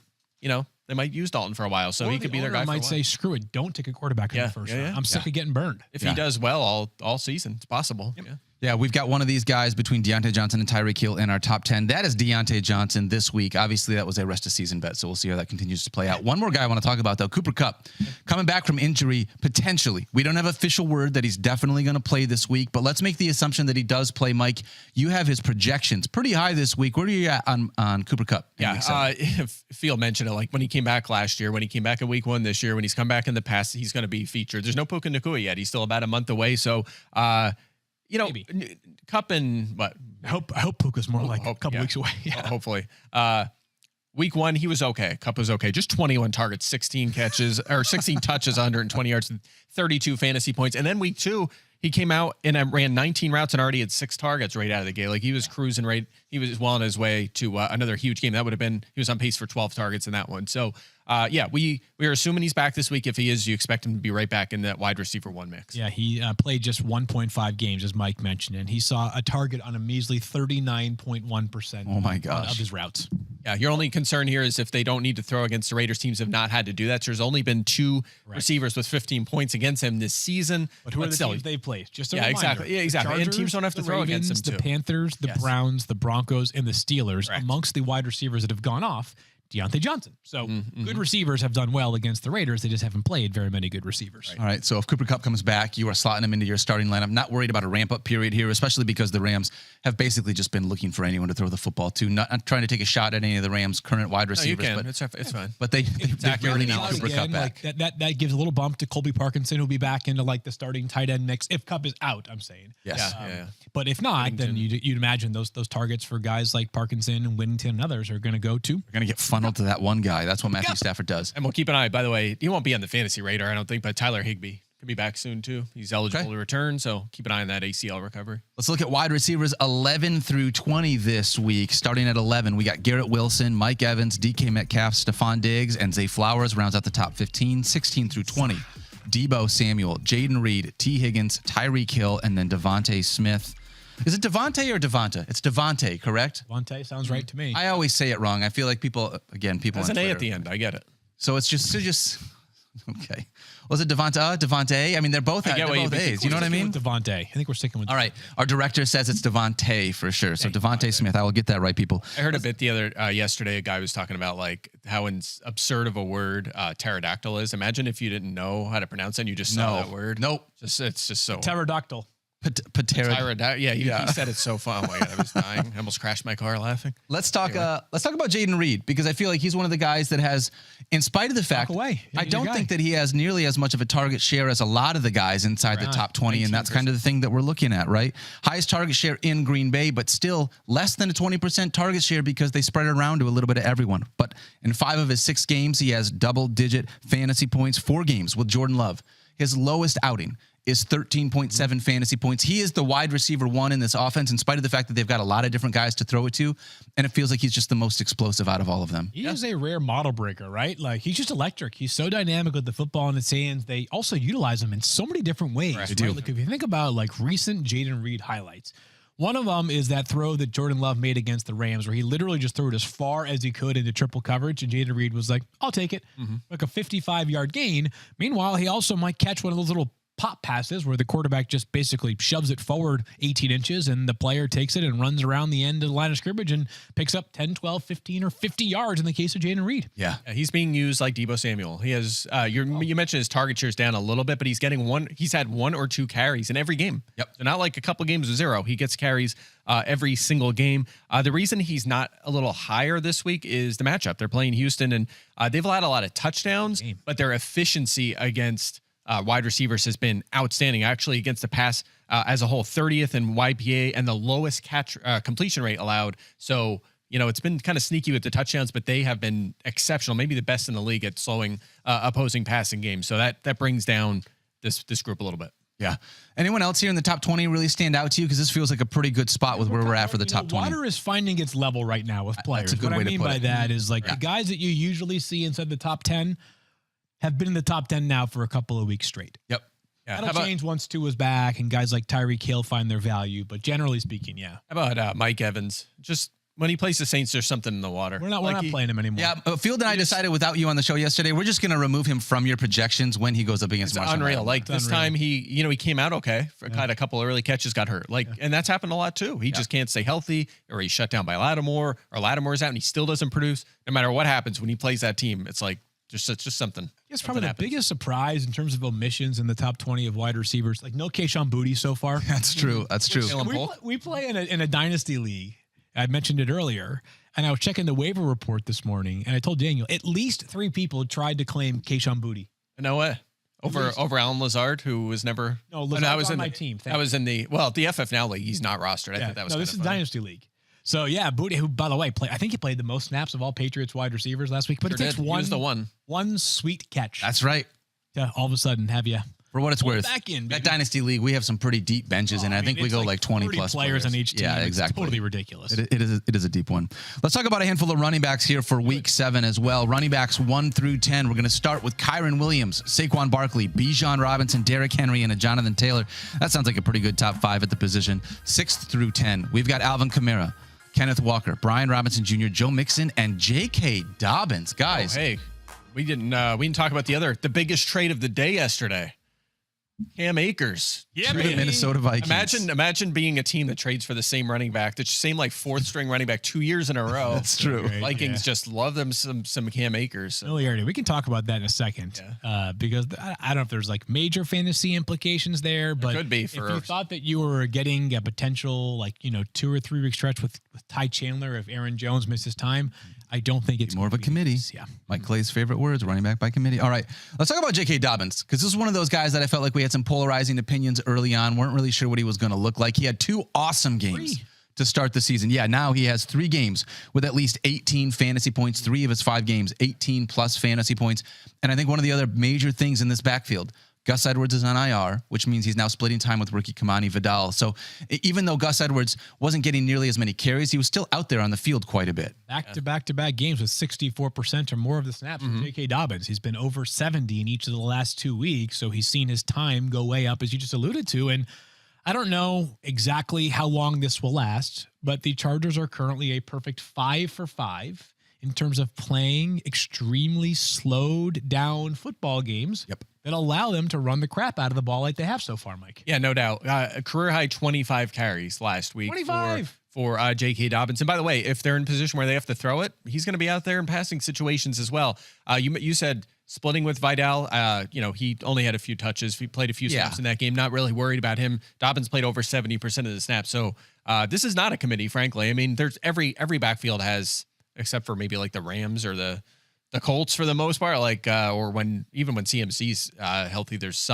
use Dalton for a while, so he could be their guy. Might say, screw it, don't take a quarterback in the first round. I'm sick of getting burned. If he does well all season, it's possible. Yep. Yeah, we've got one of these guys between Deontay Johnson and Tyreek Hill in our top 10. That is Deontay Johnson this week. Obviously, that was a rest of season bet, so we'll see how that continues to play out. One more guy I want to talk about, though, Cooper Kupp, coming back from injury, potentially. We don't have official word that he's definitely going to play this week, but let's make the assumption that he does play. Mike, you have his projections pretty high this week. Where are you at on Cooper Kupp? Yeah, Field mentioned it, like when he came back last year, when he came back in week 1 this year, when he's come back in the past, he's going to be featured. There's no Puka Nacua yet. He's still about a month away, so Kupp and what? I hope Puka's more like a couple weeks away. Yeah. Hopefully. Week 1, he was okay. Kupp was okay. Just 21 targets, 16 catches, or 16 touches, 120 yards, 32 fantasy points. And then week 2, he came out and ran 19 routes and already had 6 targets right out of the gate. Like he was cruising right. He was well on his way to another huge game. That would have been, he was on pace for 12 targets in that one. So we are assuming he's back this week. If he is, you expect him to be right back in that wide receiver 1 mix. Yeah, he played just 1.5 games, as Mike mentioned, and he saw a target on a measly 39.1%. Oh my gosh, of his routes. Yeah, your only concern here is if they don't need to throw against the Raiders. Teams have not had to do that. So there's only been 2 receivers with 15 points against him this season. But who are the teams they've played? Just a reminder. Exactly. Yeah, exactly. Chargers, and teams don't have to throw Ravens, against him, the Panthers, the Browns, the Broncos, and the Steelers. Correct. Amongst the wide receivers that have gone off, Deontay Johnson. So good receivers have done well against the Raiders. They just haven't played very many good receivers. Right. All right, so if Cooper Kupp comes back, you are slotting him into your starting lineup. Not worried about a ramp-up period here, especially because the Rams have basically just been looking for anyone to throw the football to. Not trying to take a shot at any of the Rams' current wide receivers. No, it's fine. But they really need Cooper Kupp back. That gives a little bump to Colby Parkinson, who'll be back into like the starting tight end mix if Kupp is out, I'm saying. Yes. But if not, then you'd imagine those targets for guys like Parkinson and Whittington and others are going to go to. They're going to get funneled Darnold to that one guy. That's what Matthew Stafford does. And we'll keep an eye. By the way, he won't be on the fantasy radar, I don't think, but Tyler Higbee could be back soon too. He's eligible to return, so keep an eye on that ACL recovery. Let's look at wide receivers 11 through 20 this week. Starting at 11, we got Garrett Wilson, Mike Evans, DK Metcalf, Stephon Diggs, and Zay Flowers rounds out the top 15. 16 through 20, Debo Samuel, Jaden Reed, T. Higgins, Tyreek Hill, and then Devontae Smith. Is it Davante or Devonta? It's Davante, correct? Davante sounds right to me. I always say it wrong. I feel like people There's an A at the end. I get it. So it's just okay. Was it Davante? I mean, they're both A's. You know what I mean? Davante. I think we're sticking with. All right. Our director says it's Davante for sure. So Devontae Smith. I will get that right, people. I heard a bit yesterday. A guy was talking about like how absurd of a word pterodactyl is. Imagine if you didn't know how to pronounce it and you just saw that word. Nope. It's just so Pterodactyl. Yeah, you said it so fun. I was dying. I almost crashed my car laughing. Let's talk about Jaden Reed, because I feel like he's one of the guys that has, in spite of the fact, I don't think that he has nearly as much of a target share as a lot of the guys inside the top 20, and that's kind of the thing that we're looking at, right? Highest target share in Green Bay, but still less than a 20% target share because they spread it around to a little bit of everyone. But in 5 of his 6 games, he has double-digit fantasy points. 4 games with Jordan Love. His lowest outing is 13.7 fantasy points. He is the wide receiver 1 in this offense, in spite of the fact that they've got a lot of different guys to throw it to, and it feels like he's just the most explosive out of all of them. He is a rare model breaker, right? Like, he's just electric. He's so dynamic with the football in his hands. They also utilize him in so many different ways. Right? Like, if you think about like recent Jaden Reed highlights, one of them is that throw that Jordan Love made against the Rams, where he literally just threw it as far as he could into triple coverage, and Jaden Reed was like, I'll take it. Like a 55-yard gain. Meanwhile, he also might catch one of those little pop passes where the quarterback just basically shoves it forward 18 inches and the player takes it and runs around the end of the line of scrimmage and picks up 10, 12, 15, or 50 yards in the case of Jaden Reed. Yeah, he's being used like Debo Samuel. He has, you mentioned his target share is down a little bit, but he's had 1 or 2 carries in every game. Yep. So not like a couple games with 0. He gets carries every single game. The reason he's not a little higher this week is the matchup. They're playing Houston, and they've allowed a lot of touchdowns, but their efficiency against wide receivers has been outstanding. Actually, against the pass as a whole, 30th in YPA and the lowest completion rate allowed. So, it's been kind of sneaky with the touchdowns, but they have been exceptional, maybe the best in the league at slowing opposing passing games. So that brings down this group a little bit. Yeah. Anyone else here in the top 20 really stand out to you? Because this feels like a pretty good spot with where we're at for the top 20. Water is finding its level right now with players. That's a good way to put it. What I mean by that is like the guys that you usually see inside the top 10 have been in the top 10 now for a couple of weeks straight. Yep. Yeah. That'll change once Tua is back and guys like Tyreek Hill find their value. But generally speaking, yeah. How about Mike Evans? Just when he plays the Saints, there's something in the water. We're not playing him anymore. Yeah, Field and I decided without you on the show yesterday, we're just going to remove him from your projections when he goes up against Marshall. Unreal. Like this time, he came out okay. Had a couple of early catches, got hurt. And that's happened a lot too. He just can't stay healthy, or he's shut down by Lattimore, or Lattimore's out and he still doesn't produce. No matter what happens when he plays that team, it's like it's just something. It's probably the biggest surprise in terms of omissions in the top 20 of wide receivers. Like no Keyshawn Boutte so far. That's true. That's true. We play in a dynasty league. I mentioned it earlier, and I was checking the waiver report this morning, and I told Daniel at least 3 people tried to claim Keyshawn Boutte. No way. Over Alan Lazard, who was never. No, Lazard was on my team. I was in the DFF now league. He's not rostered. I think that was. No, this is dynasty league. So yeah, Boutte, who by the way, I think he played the most snaps of all Patriots wide receivers last week. But it takes one sweet catch. That's right. Yeah, all of a sudden have you. For what it's worth, back in, that dynasty league, we have some pretty deep benches, and I think we go like 20 plus players on each team. Yeah, exactly. It's totally ridiculous. It is a deep one. Let's talk about a handful of running backs here for week 7 as well. Running backs 1 through 10. We're going to start with Kyron Williams, Saquon Barkley, Bijan Robinson, Derrick Henry, and a Jonathan Taylor. That sounds like a pretty good top 5 at the position. 6 through 10. We've got Alvin Kamara, Kenneth Walker, Brian Robinson Jr., Joe Mixon, and J.K. Dobbins. Guys. Oh, hey, we didn't talk about the biggest trade of the day yesterday. Cam Akers. Yeah, man. Minnesota Vikings. Imagine being a team that trades for the same running back, the same like 4th string running back 2 years in a row. That's true. Vikings just love them some Cam Akers. Familiarity. We can talk about that in a second because I don't know if there's like major fantasy implications there, but could be if you thought that you were getting a potential 2 or 3 week stretch with Ty Chandler if Aaron Jones misses time, I don't think it's more of a committee. Yeah. Mike Clay's favorite words, running back by committee. All right. Let's talk about J.K. Dobbins, because this is one of those guys that I felt like we had some polarizing opinions early on. Weren't really sure what he was going to look like. He had 2 awesome games. to start the season. Yeah, now he has 3 games with at least 18 fantasy points, 3 of his 5 games, 18 plus fantasy points. And I think one of the other major things in this backfield, Gus Edwards is on IR, which means he's now splitting time with rookie Kamani Vidal. So even though Gus Edwards wasn't getting nearly as many carries, he was still out there on the field quite a bit. Back-to-back games with 64% or more of the snaps from J.K. Dobbins. He's been over 70 in each of the last 2 weeks, so he's seen his time go way up, as you just alluded to. And I don't know exactly how long this will last, but the Chargers are currently a perfect 5 for 5 in terms of playing extremely slowed down football games. Yep. That allow them to run the crap out of the ball like they have so far, Mike. Yeah, no doubt. A career high 25 carries last week 25 for J.K. Dobbins. And by the way, if they're in a position where they have to throw it, he's going to be out there in passing situations as well. You said splitting with Vidal. He only had a few touches. He played a few snaps in that game. Not really worried about him. Dobbins played over 70% of the snaps. So this is not a committee, frankly. I mean, there's every backfield has, except for maybe like the Rams or the Colts for the most part, or when CMC's healthy, there's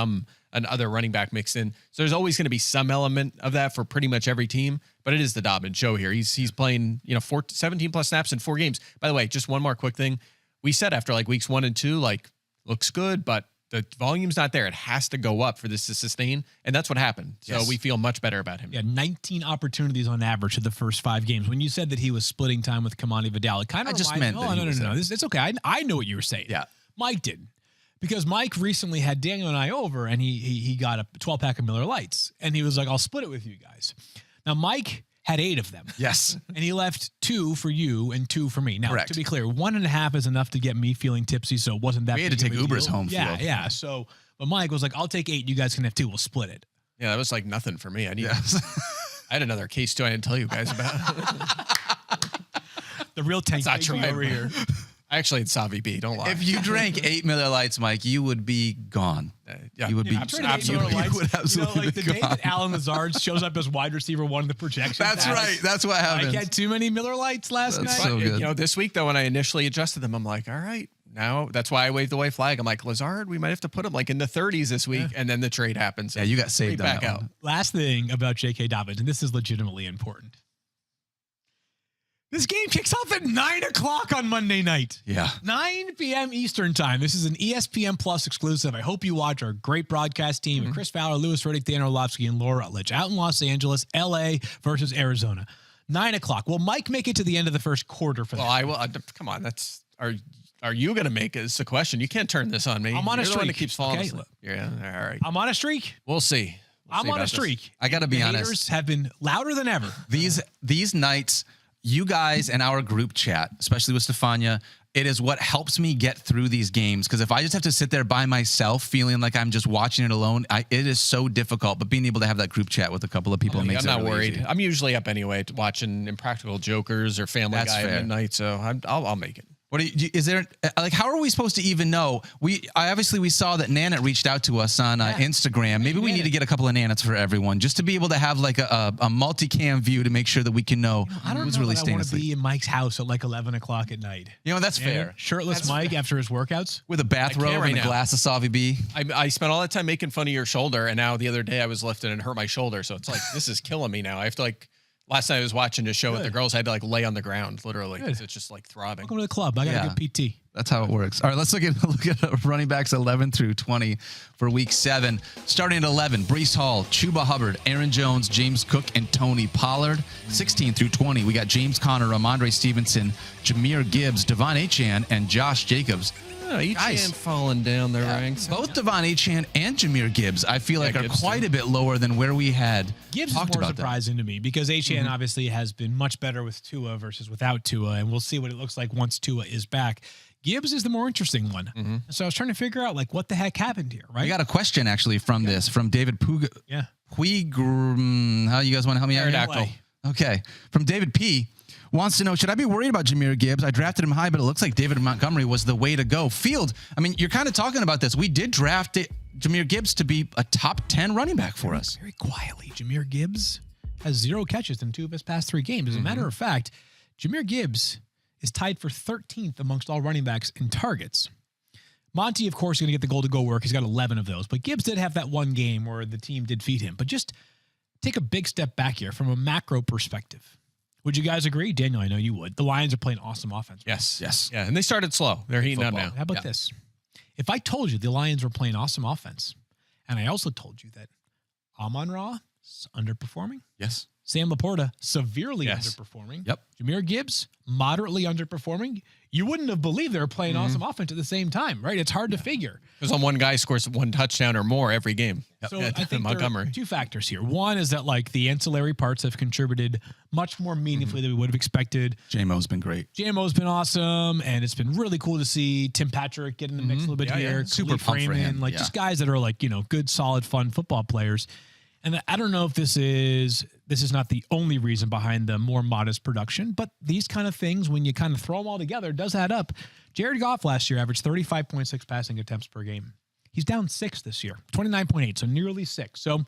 another running back mixed in. So there's always going to be some element of that for pretty much every team, but it is the Dobbins show here. He's playing, 17 plus snaps in 4 games. By the way, just one more quick thing. We said after weeks 1 and 2, looks good, but the volume's not there. It has to go up for this to sustain, and that's what happened. So we feel much better about him. Yeah, 19 opportunities on average in the first 5 games. When you said that he was splitting time with Kamani Vidal, it kind of just meant that no. It's okay. I know what you were saying. Yeah. Mike didn't. Because Mike recently had Daniel and I over, and he got a 12-pack of Miller Lights, and he was like, I'll split it with you guys. Now, Mike had 8 of them. Yes. And he left 2 for you and 2 for me. Now, correct. To be clear, 1.5 is enough to get me feeling tipsy, so it wasn't that we had to take Ubers home. Yeah. So, but Mike was like, I'll take 8. You guys can have 2. We'll split it. Yeah, that was nothing for me. I had another case too I didn't tell you guys about. The real tank over here. I actually had Savi B. Don't lie. If you drank 8 Miller Lights, Mike, you would be gone. You would be absolutely. You would absolutely the be day gone. that Alan Lazard shows up as wide receiver 1 in the projections. That's right. That's what happened. I had too many Miller Lights last night. So good. This week though, when I initially adjusted them, I'm like, all right, now that's why I waved the white flag. I'm like, Lazard, we might have to put him in the 30s this week, and then the trade happens. Yeah, you got saved back on out. Last thing about J.K. Dobbins, and this is legitimately important. This game kicks off at 9 o'clock on Monday night. Yeah. 9 p.m. Eastern time. This is an ESPN Plus exclusive. I hope you watch our great broadcast team. And Chris Fowler, Louis Riddick, Dan Orlovsky, and Laura Rutledge out in Los Angeles, LA versus Arizona. 9 o'clock. Will Mike make it to the end of the first quarter for that? Well, I will. Come on. Are you going to make it? It's the question. You can't turn this on me. I'm on a You're streak. The one that keeps falling Okay. asleep. Yeah. All right. I'm on a streak. We'll see. I'm on a streak. I got to be The honest. haters have been louder than ever. These nights, you guys and our group chat, especially with Stefania, it is what helps me get through these games. Because if I just have to sit there by myself feeling like I'm just watching it alone, it is so difficult. But being able to have that group chat with a couple of people makes it I'm not really worried. easy. I'm usually up anyway watching Impractical Jokers or Family Guy at midnight, so I'll make it. What is there? How are we supposed to even know? We saw that Nanette reached out to us on Instagram. Maybe we need to get a couple of Nanettes for everyone, just to be able to have a multicam view to make sure that we can know who's really staying I want to asleep. be in Mike's house at 11 o'clock at night. That's fair. Shirtless Mike after his workouts with a bathrobe and a glass of Savi B. I spent all that time making fun of your shoulder, and now the other day I was lifting and hurt my shoulder. So it's this is killing me now. I have to last night I was watching a show with the girls. I had to lay on the ground literally because it's just throbbing. Welcome to the club. I got a good PT. That's how it works. All right, let's look at running backs 11 through 20 for week 7. Starting at 11, Breece Hall, Chuba Hubbard, Aaron Jones, James Cook, and Tony Pollard. 16 through 20, we got James Conner, Ramondre Stevenson, Jahmyr Gibbs, Devon Achane, and Josh Jacobs. Achane falling down the ranks. Both Devon Achane and Jahmyr Gibbs, I feel are quite a bit lower than where we had Gibbs talked is more about surprising to me because Achane obviously has been much better with Tua versus without Tua, and we'll see what it looks like once Tua is back. Gibbs is the more interesting one. So I was trying to figure out what the heck happened here, right? We got a question actually from David Puig. Yeah. Puig, how you guys want to help me out? Pterodactyl. Okay. From David P. Wants to know, should I be worried about Jahmyr Gibbs? I drafted him high, but it looks like David Montgomery was the way to go. Field, you're kind of talking about this. We did draft Jahmyr Gibbs to be a top 10 running back for us. Very quietly, Jahmyr Gibbs has 0 catches in 2 of his past 3 games. As a matter of fact, Jahmyr Gibbs is tied for 13th amongst all running backs in targets. Monty, of course, is going to get the goal to go work. He's got 11 of those. But Gibbs did have that one game where the team did feed him. But just take a big step back here from a macro perspective. Would you guys agree? Daniel, I know you would. The Lions are playing awesome offense. Yes. Yeah, and they started slow. They're heating up now. How about this? If I told you the Lions were playing awesome offense, and I also told you that Amon-Ra is underperforming. Yes. Sam Laporta, severely underperforming. Yep. Jahmyr Gibbs, moderately underperforming. You wouldn't have believed they were playing awesome offense at the same time, right? It's hard to figure. Because on one guy scores 1 touchdown or more every game. So I think Montgomery. There are 2 factors here. One is that like the ancillary parts have contributed much more meaningfully than we would have expected. JMO's been great. JMO's been awesome, and it's been really cool to see Tim Patrick get in the mix a little bit here. Super pumped for him. Like just guys that are like, good, solid, fun football players. And I don't know if this is not the only reason behind the more modest production, but these kind of things, when you kind of throw them all together, does add up. Jared Goff last year averaged 35.6 passing attempts per game. He's down 6 this year, 29.8, so nearly 6. So,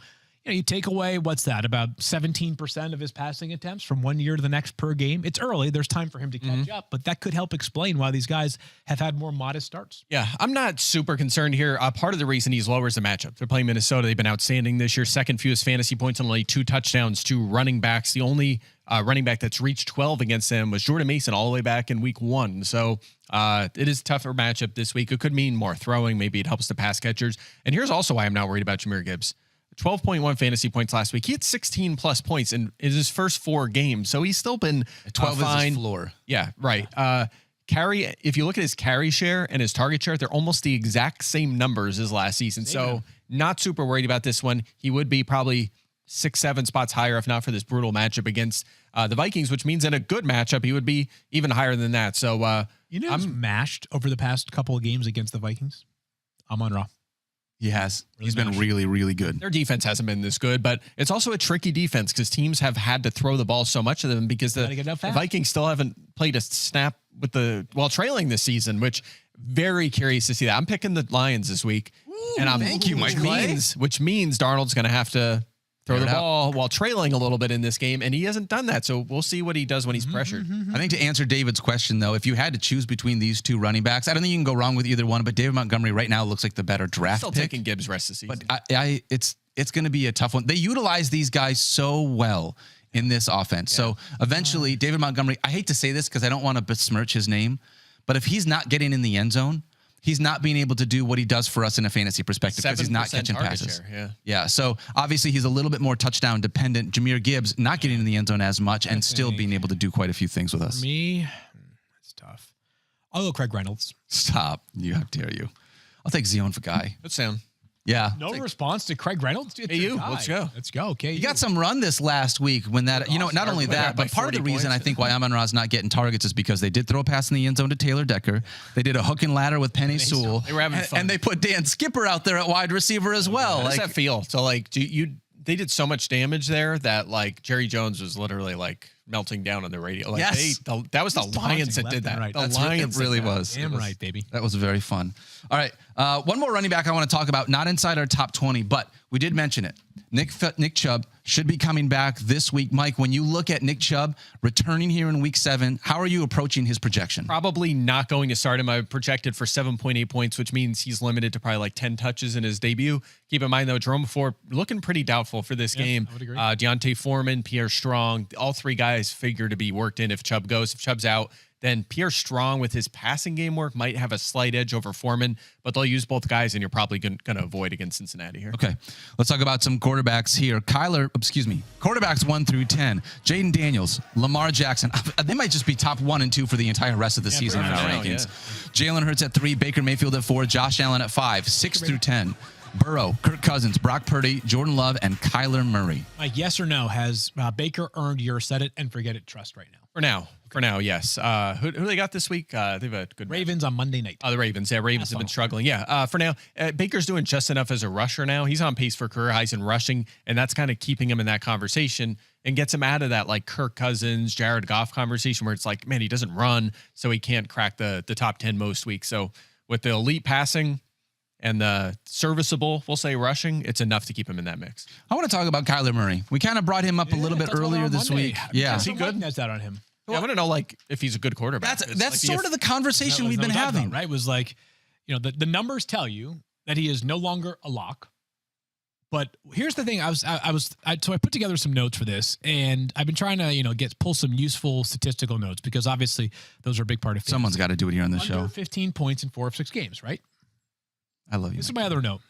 you take away, what's that, about 17% of his passing attempts from one year to the next per game. It's early. There's time for him to catch up, but that could help explain why these guys have had more modest starts. Yeah, I'm not super concerned here. Part of the reason he's lower is the matchup. They're playing Minnesota. They've been outstanding this year. Second fewest fantasy points and only 2 touchdowns to running backs. The only running back that's reached 12 against them was Jordan Mason all the way back in week 1. So it is a tougher matchup this week. It could mean more throwing. Maybe it helps the pass catchers. And here's also why I'm not worried about Jahmyr Gibbs. 12.1 fantasy points last week. He had 16 plus points in his first 4 games. So he's still been 12 fine. is his floor. Yeah, right. If you look at his carry share and his target share, they're almost the exact same numbers as last season. So not super worried about this one. He would be probably 6-7 spots higher if not for this brutal matchup against the Vikings, which means in a good matchup, he would be even higher than that. So I'm mashed over the past couple of games against the Vikings. Amon-Ra. He has. He's been really, really good. Their defense hasn't been this good, but it's also a tricky defense because teams have had to throw the ball so much of them because the Vikings still haven't played a snap while trailing this season, which very curious to see that. I'm picking the Lions this week. And thank you, Mike. Which means Darnold's going to have to throw the ball while trailing a little bit in this game, and he hasn't done that. So we'll see what he does when he's pressured. I think to answer David's question, though, if you had to choose between these 2 running backs, I don't think you can go wrong with either one, but David Montgomery right now looks like the better draft Still pick. taking Gibbs rest of the season. But it's going to be a tough one. They utilize these guys so well in this offense. So eventually, David Montgomery, I hate to say this because I don't want to besmirch his name, but if he's not getting in the end zone, he's not being able to do what he does for us in a fantasy perspective because he's not catching passes. Yeah. So obviously he's a little bit more touchdown dependent. Jahmyr Gibbs not getting in the end zone as much and still being able to do quite a few things with us. For me, it's tough. I'll go Craig Reynolds. Stop. How dare you? I'll take Zion for Guy. Good sound. Yeah. No response to Craig Reynolds. Hey, you. Let's go. Let's go. Okay. He got some run this last week when that, not only that, but part of the reason I think why Amon-Ra's not getting targets is because they did throw a pass in the end zone to Taylor Decker. They did a hook and ladder with Penei Sewell. They were having fun. And they put Dan Skipper out there at wide receiver as well. How does that feel? So, they did so much damage there that, Jerry Jones was literally, melting down on the radio. That was the Lions that did that. Right. The Lions really was. Damn right, baby. That was very fun. All right. One more running back I want to talk about, not inside our top 20, but we did mention it. Nick Chubb should be coming back this week. Mike, when you look at Nick Chubb returning here in week 7, how are you approaching his projection? Probably not going to start him. I projected for 7.8 points, which means he's limited to probably 10 touches in his debut. Keep in mind, though, Jerome Ford looking pretty doubtful for this game. I would agree. Deontay Foreman, Pierre Strong, all 3 guys figure to be worked in if Chubb goes. If Chubb's out, then Pierre Strong with his passing game work might have a slight edge over Foreman, but they'll use both guys, and you're probably going to avoid against Cincinnati here. Okay, let's talk about some quarterbacks here. Quarterbacks 1 through 10. Jaden Daniels, Lamar Jackson. They might just be top 1 and 2 for the entire rest of the season in our rankings. Jalen Hurts at 3, Baker Mayfield at 4, Josh Allen at 5, 6 through 10. Burrow, Kirk Cousins, Brock Purdy, Jordan Love, and Kyler Murray. Mike, yes or no, has Baker earned your set it and forget it trust right now? For now, yes. Who they got this week? They have a good Ravens on Monday night. Oh, the Ravens. Yeah, Ravens have been struggling. Yeah, for now, Baker's doing just enough as a rusher now. He's on pace for career highs in rushing, and that's kind of keeping him in that conversation and gets him out of that Kirk Cousins, Jared Goff conversation where it's man, he doesn't run, so he can't crack the top 10 most weeks. So with the elite passing and the serviceable, we'll say, rushing, it's enough to keep him in that mix. I want to talk about Kyler Murray. We kind of brought him up a little bit earlier this week. Yeah. Is he good? That's that on him. Yeah, I want to know if he's a good quarterback. That's sort of the conversation we've been having, right? It was the numbers tell you that he is no longer a lock, But here's the thing. So I put together some notes for this, and I've been trying to, pull some useful statistical notes because obviously those are a big part of fantasy. Someone's got to do it here on the Under show. 15 points in 4 of 6 games, right? I love you. This is my other note.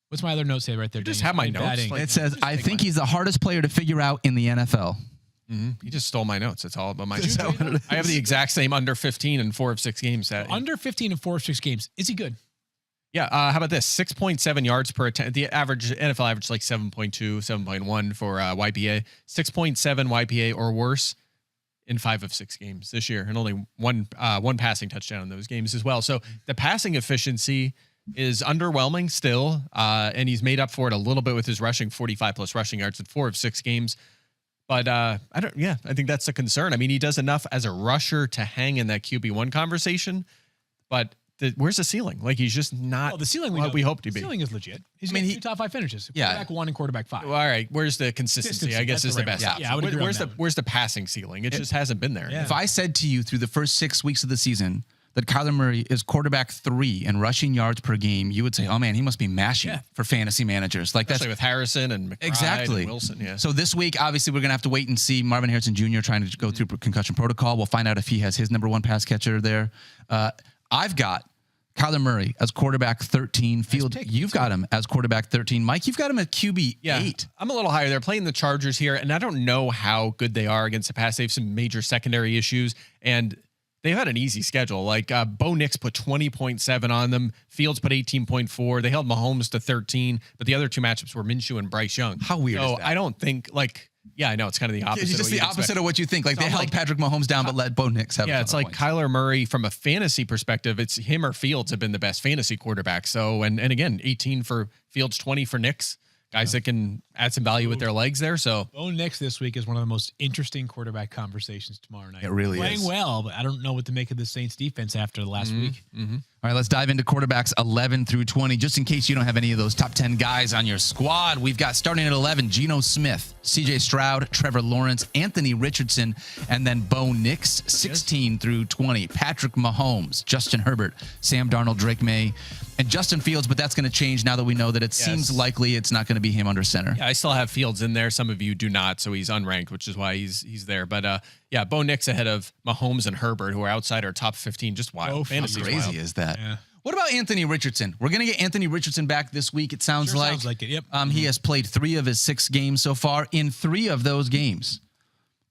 What's my other note say right there? You just have my notes. It says, I think he's the hardest player to figure out in the NFL. Mm-hmm. You just stole my notes. It's all about my notes. I have the exact same under 15 in 4 of 6 games. Under 15 in 4 of 6 games. Is he good? Yeah. How about this? 6.7 yards per attempt. The average NFL average is like 7.2, 7.1 for YPA. 6.7 YPA or worse in 5 of 6 games this year, and only one passing touchdown in those games as well. So the passing efficiency is underwhelming still, and he's made up for it a little bit with his rushing, 45 plus rushing yards in 4 of 6 games. But I think that's a concern. I mean, he does enough as a rusher to hang in that QB1 conversation, but where's the ceiling? Like, he's just not the ceiling we hoped to be. The be. ceiling is legit. He's got 2 top 5 finishes. Yeah. Quarterback 1 and quarterback 5. Well, all right. Where's the consistency? I guess is the best. Yeah, I would agree on that. Where's the passing ceiling? It just hasn't been there. Yeah. If I said to you through the first 6 weeks of the season that Kyler Murray is quarterback 3 in rushing yards per game, you would say, oh man, he must be mashing for fantasy managers. Like, especially with Harrison and McBride and Wilson. Yeah. So this week, obviously, we're going to have to wait and see Marvin Harrison Jr. trying to go through concussion protocol. We'll find out if he has his number 1 pass catcher there. I've got Kyler Murray as quarterback 13. Field, you've got him as quarterback 13. Mike, you've got him at QB 8. I'm a little higher. They're playing the Chargers here, and I don't know how good they are against the pass. They have some major secondary issues, and they've had an easy schedule. Like, Bo Nix put 20.7 on them. Fields put 18.4. They held Mahomes to 13, but the other 2 matchups were Minshew and Bryce Young. How weird is that? I don't think, yeah, I know. It's kind of the opposite. It's just the opposite of what you think. Like, they held Patrick Mahomes down, but let Bo Nix have. Yeah, it's like Kyler Murray from a fantasy perspective. It's him or Fields have been the best fantasy quarterback. So, and again, 18 for Fields, 20 for Nix. Guys that can add some value with their legs there. So Bo Nix this week is one of the most interesting quarterback conversations tomorrow night. It really Playing is. well, but I don't know what to make of the Saints defense after the last week. Mm-hmm. All right, let's dive into quarterbacks 11 through 20. Just in case you don't have any of those top 10 guys on your squad, we've got starting at 11, Geno Smith, CJ Stroud, Trevor Lawrence, Anthony Richardson, and then Bo Nix, 16 through 20. Patrick Mahomes, Justin Herbert, Sam Darnold, Drake May, and Justin Fields, but that's going to change now that we know that it seems likely it's not going to be him under center. Yeah, I still have Fields in there. Some of you do not, so he's unranked, which is why he's there. But Bo Nix ahead of Mahomes and Herbert, who are outside our top 15. Just wild. How crazy is that? Yeah. What about Anthony Richardson? We're going to get Anthony Richardson back this week, it sounds like. Sounds like it, yep. He has played 3 of his 6 games so far. In 3 of those games,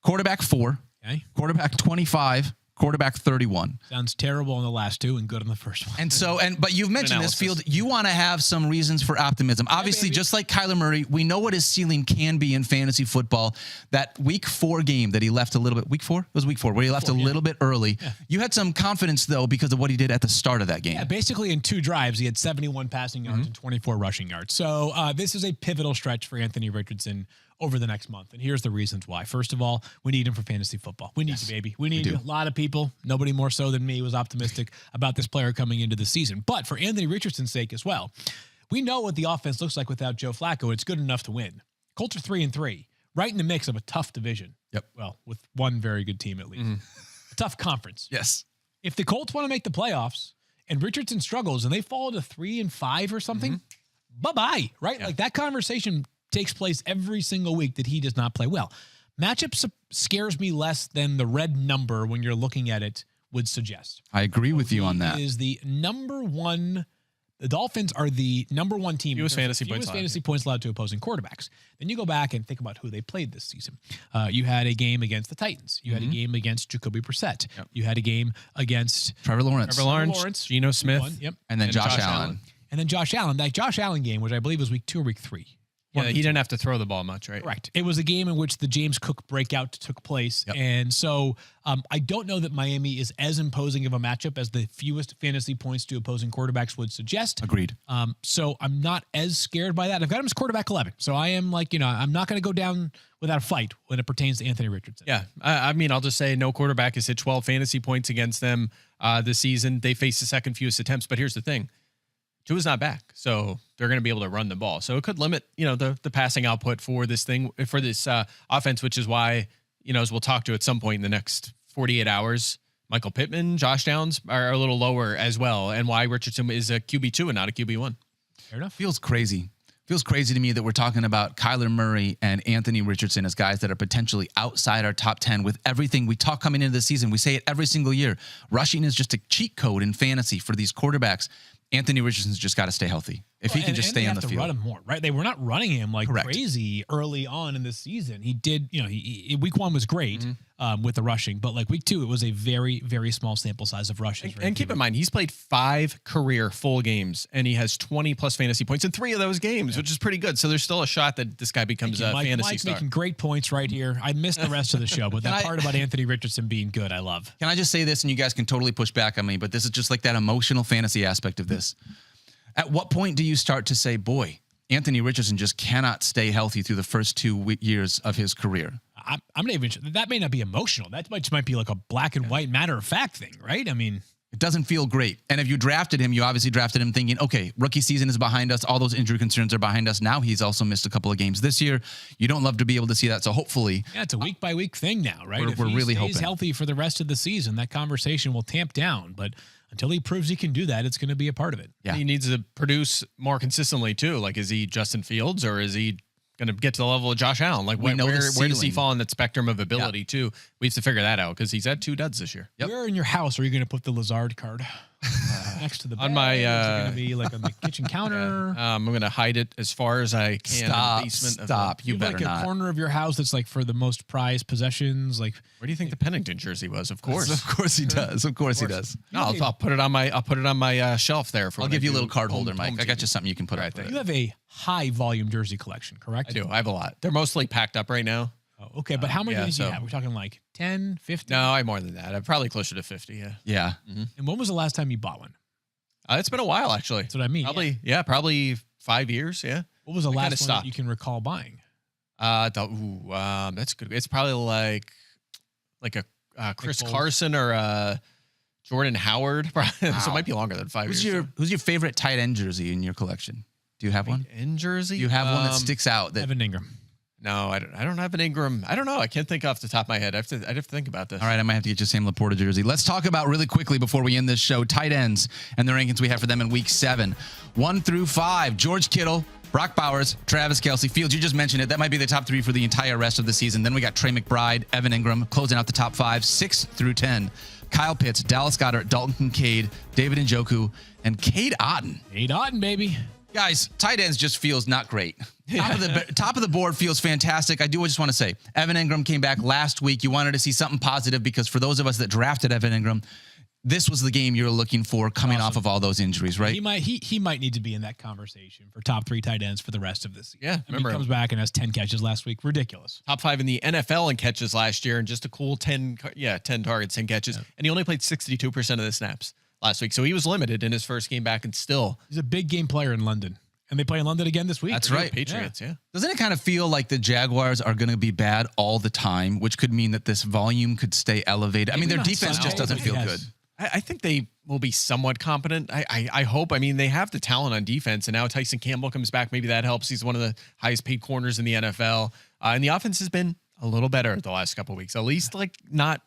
quarterback 4, quarterback 25, quarterback 31. Sounds terrible on the last 2 and good on the first one. And but you've mentioned this, Field. You want to have some reasons for optimism. Obviously, just like Kyler Murray, we know what his ceiling can be in fantasy football. That week 4 game that he left a little bit, week 4? It was week 4, where he left a little bit early. Yeah. You had some confidence, though, because of what he did at the start of that game. Yeah, basically in 2 drives, he had 71 passing yards and 24 rushing yards. So this is a pivotal stretch for Anthony Richardson over the next month. And here's the reasons why. First of all, we need him for fantasy football. We need you, baby. We need you. A lot of people, nobody more so than me, was optimistic about this player coming into the season. But for Anthony Richardson's sake as well, we know what the offense looks like without Joe Flacco. It's good enough to win. Colts are 3-3, right in the mix of a tough division. Yep. Well, with one very good team at least. A tough conference. Yes. If the Colts want to make the playoffs and Richardson struggles and they fall to 3-5 or something, bye-bye, right? Yeah. Like, that conversation takes place every single week that he does not play well. Matchup scares me less than the red number when you're looking at it would suggest. I agree with you on that. Is the number 1. The Dolphins are the number 1 team. Fewest fantasy points allowed to opposing quarterbacks. Then you go back and think about who they played this season. You had a game against the Titans. You had a game against Jacoby Brissett. Yep. You had a game against Trevor Lawrence, Geno Smith, and then Josh Allen. And then Josh Allen. That Josh Allen game, which I believe was week 2 or week 3. Yeah, he didn't have to throw the ball much, right? Correct. It was a game in which the James Cook breakout took place. Yep. And so I don't know that Miami is as imposing of a matchup as the fewest fantasy points to opposing quarterbacks would suggest. Agreed. So I'm not as scared by that. I've got him as quarterback 11. So I am I'm not going to go down without a fight when it pertains to Anthony Richardson. Yeah. I mean, I'll just say no quarterback has hit 12 fantasy points against them this season. They face the second fewest attempts, but here's the thing. Tua's not back, so they're going to be able to run the ball. So it could limit, the passing output for this offense, which is why, as we'll talk to at some point in the next 48 hours, Michael Pittman, Josh Downs are a little lower as well, and why Richardson is a QB2 and not a QB1. Fair enough. Feels crazy Feels crazy to me that we're talking about Kyler Murray and Anthony Richardson as guys that are potentially outside our top 10 with everything we talk coming into the season. We say it every single year. Rushing is just a cheat code in fantasy for these quarterbacks. Anthony Richardson's just got to stay healthy. If he can just stay on the field. They have to run him more, right? They were not running him like Correct. crazy early on in the season. He did, he week 1 was great with the rushing, but like week 2, it was a very, very small sample size of rushes. And keep in mind, he's played 5 career full games, and he has 20-plus fantasy points in 3 of those games, which is pretty good. So there's still a shot that this guy becomes a fantasy Mike's star. making great points right here. I missed the rest of the show, but that part about Anthony Richardson being good, I love. Can I just say this, and you guys can totally push back on me, but this is just like that emotional fantasy aspect of this. At what point do you start to say, boy, Anthony Richardson just cannot stay healthy through the first 2 years of his career? I'm not even sure. That may not be emotional. That might be like a black and white matter of fact thing, right? I mean, it doesn't feel great. And if you drafted him, you obviously drafted him thinking, okay, rookie season is behind us. All those injury concerns are behind us. Now he's also missed a couple of games this year. You don't love to be able to see that. So hopefully. Yeah, it's a week by week thing now, right? We're really hoping. If he's healthy for the rest of the season, that conversation will tamp down. But until he proves he can do that, it's going to be a part of it. Yeah. He needs to produce more consistently, too. Like, is he Justin Fields, or is he going to get to the level of Josh Allen? Like, where does he fall in that spectrum of ability, too? We have to figure that out because he's had 2 duds this year. Yep. Where in your house are you going to put the Lazard card? Next to the bed? On my, is it going to be like on the kitchen counter? I'm going to hide it as far as I can in the basement. Stop. You better like not. a corner of your house that's like for the most prized possessions. Like, Where do you think the Pennington jersey was? Of course. Of course he does. Of course he does. No, I'll put it on my shelf there. I'll give you a little card holder, Mike. I got you something you can put Right there. there. you have a high volume jersey collection, correct? I do. I have a lot. They're mostly packed up right now. Oh, okay, but how many yeah, do you so- have? We're talking like 10, 15? No, I have more than that. I'm probably closer to 50. Yeah. Yeah. And when was the last time you bought one? It's been a while, actually. That's what I mean. Probably 5 years. Yeah. What was the I kinda last one that stopped. you can recall buying? That's good. It's probably like a Chris Foles. Carson or a Jordan Howard. So it might be longer than 5 years. Who's your favorite tight end jersey in your collection? Do you have one? In jersey? Do you have one that sticks out? That Evan Ingram. No, I don't have an Ingram. I don't know. I can't think off the top of my head. I'd have to think about this. All right, I might have to get you Sam Laporta jersey. Let's talk about really quickly before we end this show, tight ends and the rankings we have for them in week 7. 1 through 5, George Kittle, Brock Bowers, Travis Kelce. Fields, you just mentioned it. That might be the top 3 for the entire rest of the season. Then we got Trey McBride, Evan Ingram, closing out the top 5, 6 through 10. Kyle Pitts, Dallas Goedert, Dalton Kincaid, David Njoku, and Cade Otton. Cade Otton, baby. Guys, tight ends just feels not great. Top of the board feels fantastic. I do just want to say, Evan Ingram came back last week. You wanted to see something positive because for those of us that drafted Evan Ingram, this was the game you were looking for coming off of all those injuries, right? He might need to be in that conversation for top 3 tight ends for the rest of this season. Yeah, I mean, he comes back and has 10 catches last week. Ridiculous. Top 5 in the NFL in catches last year and just a cool 10 targets, 10 catches. Yeah. And he only played 62% of the snaps last week. So he was limited in his first game back and still. He's a big game player in London. And they play in London again this week. That's right. Patriots, yeah. Doesn't it kind of feel like the Jaguars are going to be bad all the time, which could mean that this volume could stay elevated? I mean, their defense just doesn't feel good. I think they will be somewhat competent. I hope. I mean, they have the talent on defense, and now Tyson Campbell comes back. Maybe that helps. He's one of the highest paid corners in the NFL. And the offense has been a little better the last couple of weeks, at least like not,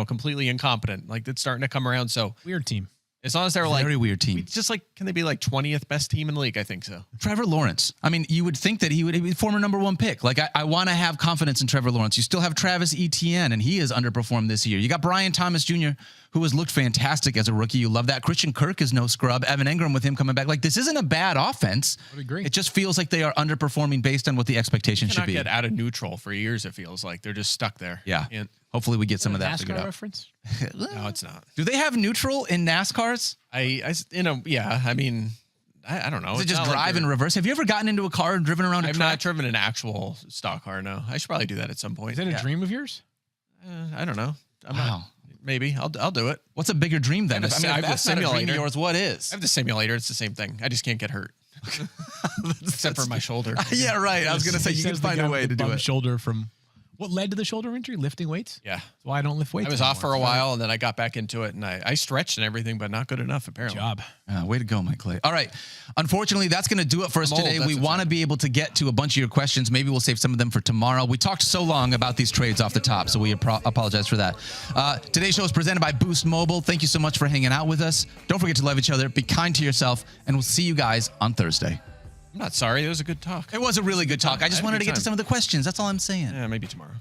completely incompetent. Like it's starting to come around. So weird team. As long as they're like very weird team, just like can they be like 20th best team in the league? I think so. Trevor Lawrence. I mean, you would think that he would be former number 1 pick. Like I want to have confidence in Trevor Lawrence. You still have Travis Etienne, and he has underperformed this year. You got Brian Thomas Jr., who has looked fantastic as a rookie. You love that. Christian Kirk is no scrub. Evan Ingram with him coming back. Like this isn't a bad offense. I would agree. It just feels like they are underperforming based on what the expectation should be. Get out of neutral for years. It feels like they're just stuck there. Yeah. And hopefully we get some of that NASCAR figured out. reference? No, it's not. Do they have neutral in NASCARs? Yeah. I mean, I don't know. Is it just drive in reverse? Have you ever gotten into a car and driven around a I've track? not driven an actual stock car. No, I should probably do that at some point. Is that a dream of yours? I don't know. Wow. Maybe I'll do it. What's a bigger dream then? I have If the that's not a dream of simulator. yours, what is? I have the simulator. It's the same thing. I just can't get hurt. Except for my shoulder. Yeah, right. I was going to say, you can find a way to do it. Shoulder from what led to the shoulder injury? Lifting weights? Yeah. That's why I don't lift weights. I was off for a while, and then I got back into it, and I stretched and everything, but not good enough, apparently. Good job. Way to go, Mike Clay. All right. Unfortunately, that's going to do it for us today. We want to be able to get to a bunch of your questions. Maybe we'll save some of them for tomorrow. We talked so long about these trades off the top, so we apologize for that. Today's show is presented by Boost Mobile. Thank you so much for hanging out with us. Don't forget to love each other, be kind to yourself, and we'll see you guys on Thursday. I'm not sorry. It was a good talk. It was a really good talk. I just had a wanted good to get to time. some of the questions. That's all I'm saying. Yeah, maybe tomorrow.